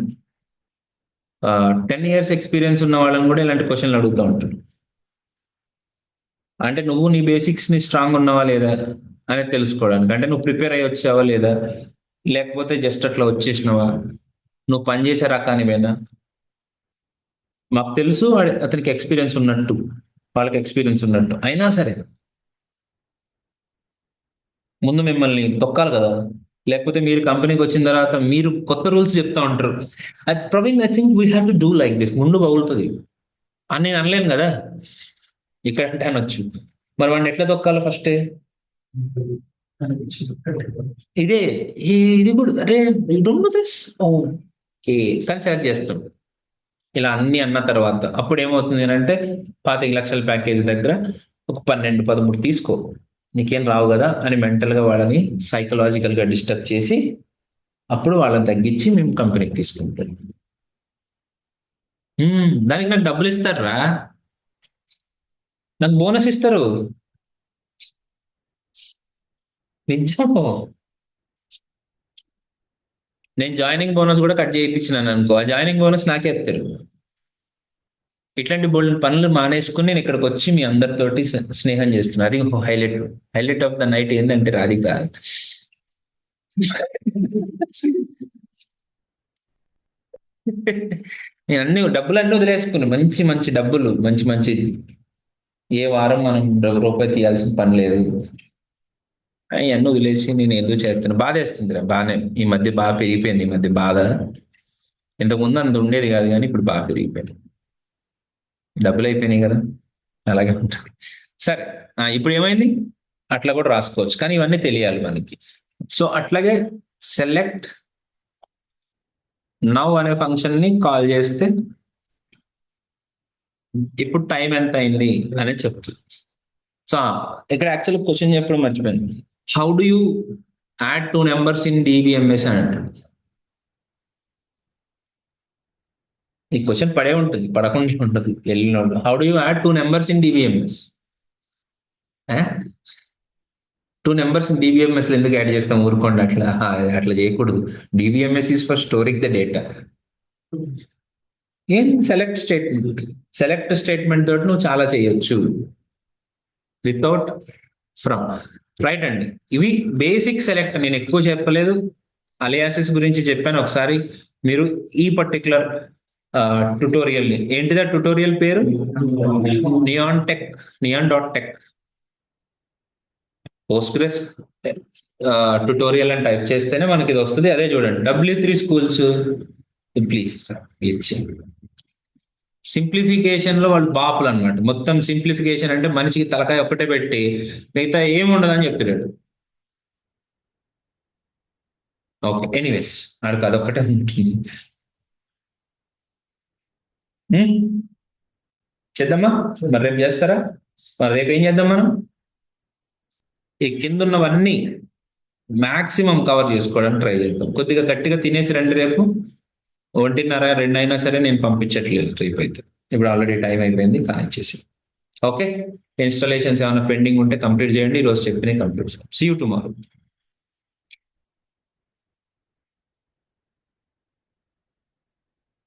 10 years ఎక్స్పీరియన్స్ ఉన్న వాళ్ళని కూడా ఇలాంటి క్వశ్చన్లు అడుగుతూ ఉంటారు. అంటే నువ్వు నీ బేసిక్స్ ని స్ట్రాంగ్ ఉన్నావా లేదా అనేది తెలుసుకోవడానికి. అంటే నువ్వు ప్రిపేర్ అయ్యి వచ్చావా లేదా, లేకపోతే జస్ట్ అట్లా వచ్చేసినావా, నువ్వు పనిచేసే రకానివేనా. మాకు తెలుసు అతనికి ఎక్స్పీరియన్స్ ఉన్నట్టు, వాళ్ళకి ఎక్స్పీరియన్స్ ఉన్నట్టు, అయినా సరే ముందు మిమ్మల్ని తొక్కాలి కదా. లేకపోతే మీరు కంపెనీకి వచ్చిన తర్వాత మీరు కొత్త రూల్స్ చెప్తా ఉంటారు. Praveen, I think we have to do like this, ముందు పగులుతుంది అని నేను అనలేను కదా. ఇక్కడ అంటే అనొచ్చు, మరి వాడిని ఎట్లా తొక్కాలి ఫస్టే? ఇదే ఇది కూడా, అరే డోంట్ డూ దిస్, ఓకే కానీ సెలెక్ట్ చేస్తాం. ఇలా అన్ని అన్న తర్వాత అప్పుడు ఏమవుతుంది అంటే 25 లక్షల ప్యాకేజ్ దగ్గర ఒక 12-13 తీసుకో, నీకేం రావు కదా అని మెంటల్గా వాళ్ళని సైకలాజికల్గా డిస్టర్బ్ చేసి అప్పుడు వాళ్ళని తగ్గించి మేము కంపెనీకి తీసుకుంటాం. దానికి నాకు డబ్బులు ఇస్తారా? నాకు బోనస్ ఇస్తారు, నిజము. నేను జాయినింగ్ బోనస్ కూడా కట్ చేయించినాను అనుకో, ఆ జాయినింగ్ బోనస్ నాకే ఎత్తారు. ఇట్లాంటి బోల్డ్ పనులు మానేసుకుని నేను ఇక్కడికి వచ్చి మీ అందరితోటి స్నేహం చేస్తున్నాను. అది హైలైట్ ఆఫ్ ద నైట్ ఏంటంటే రాధిక, నేను డబ్బులన్నీ వదిలేసుకుని మంచి మంచి డబ్బులు, మంచి మంచి, ఏ వారం మనం రూపాయి తీయాల్సిన పని లేదు, అవన్నీ వదిలేసి నేను ఏదో చేస్తున్నా. బాధ వేస్తుంది రా, బాగానే ఈ మధ్య బాగా పెరిగిపోయింది. ఈ మధ్య బాధ, ఇంతకుముందు అంత ఉండేది కాదు కానీ ఇప్పుడు బాగా పెరిగిపోయింది. డబ్బులు అయిపోయినాయి కదా, అలాగే ఉంటుంది. సరే, ఇప్పుడు ఏమైంది? అట్లా కూడా రాసుకోవచ్చు, కానీ ఇవన్నీ తెలియాలి మనకి. సో అట్లాగే సెలెక్ట్ నౌ అనే ఫంక్షన్ ని కాల్ చేస్తే ఇప్పుడు టైం ఎంత అయింది అనేది చెప్తుంది. సో ఇక్కడ యాక్చువల్ క్వశ్చన్ చెప్పడం మర్చిపోయాను. How do you add 2 numbers in DBMS అని అంటారు. ఈ క్వశ్చన్ పడే ఉంటుంది, పడకుండా ఉంటుంది వెళ్ళినోడు. How do you add 2 numbers in DBMS? 2 numbers in DBMS లో ఎందుకు యాడ్ చేస్తాం? ఊరుకోండి, అట్లా చేయకూడదు. DBMS is for storing the data. ఏం సెలెక్ట్ స్టేట్మెంట్ తోటి నువ్వు చాలా చేయొచ్చు వితౌట్ ఫ్రమ్. రైట్ అండి, ఇవి బేసిక్ సెలెక్ట్. నేను ఎక్కువ చెప్పలేదు, అలియాసెస్ గురించి చెప్పాను. ఒకసారి మీరు ఈ పర్టికులర్ ట్యుటోరియల్ ని, ఏంటిదా ట్యుటోరియల్ పేరు? neon.tech పోస్ట్గ్రెస్ ట్యుటోరియల్ అని టైప్ చేస్తేనే మనకి ఇది వస్తుంది. అదే చూడండి, W3 Schools. ప్లీజ్ సింప్లిఫికేషన్ లో వాళ్ళు బాపులు అనమాట. మొత్తం సింప్లిఫికేషన్ అంటే మనిషికి తలకాయ ఒక్కటే పెట్టి మిగతా ఏముండదని చెప్తున్నాడు. ఓకే, ఎనీవేస్ ఆడికి అదొక్కటే ఉంటుంది. చేద్దామా? మరి రేపు చేస్తారా? మరి రేపు ఏం చేద్దాం మనం? ఈ కింద ఉన్నవన్నీ మాక్సిమం కవర్ చేసుకోవడానికి ట్రై చేద్దాం. కొద్దిగా గట్టిగా తినేసి రండి. రేపు 1:30-2 అయినా సరే నేను పంపించట్లేదు రేపు అయితే. ఇప్పుడు ఆల్రెడీ టైం అయిపోయింది, కనెక్ట్ చేసి. ఓకే, ఇన్స్టాలేషన్స్ ఏమైనా పెండింగ్ ఉంటే కంప్లీట్ చేయండి. ఈరోజు చెప్పినవి కంప్లీట్ చేయండి. See you tomorrow.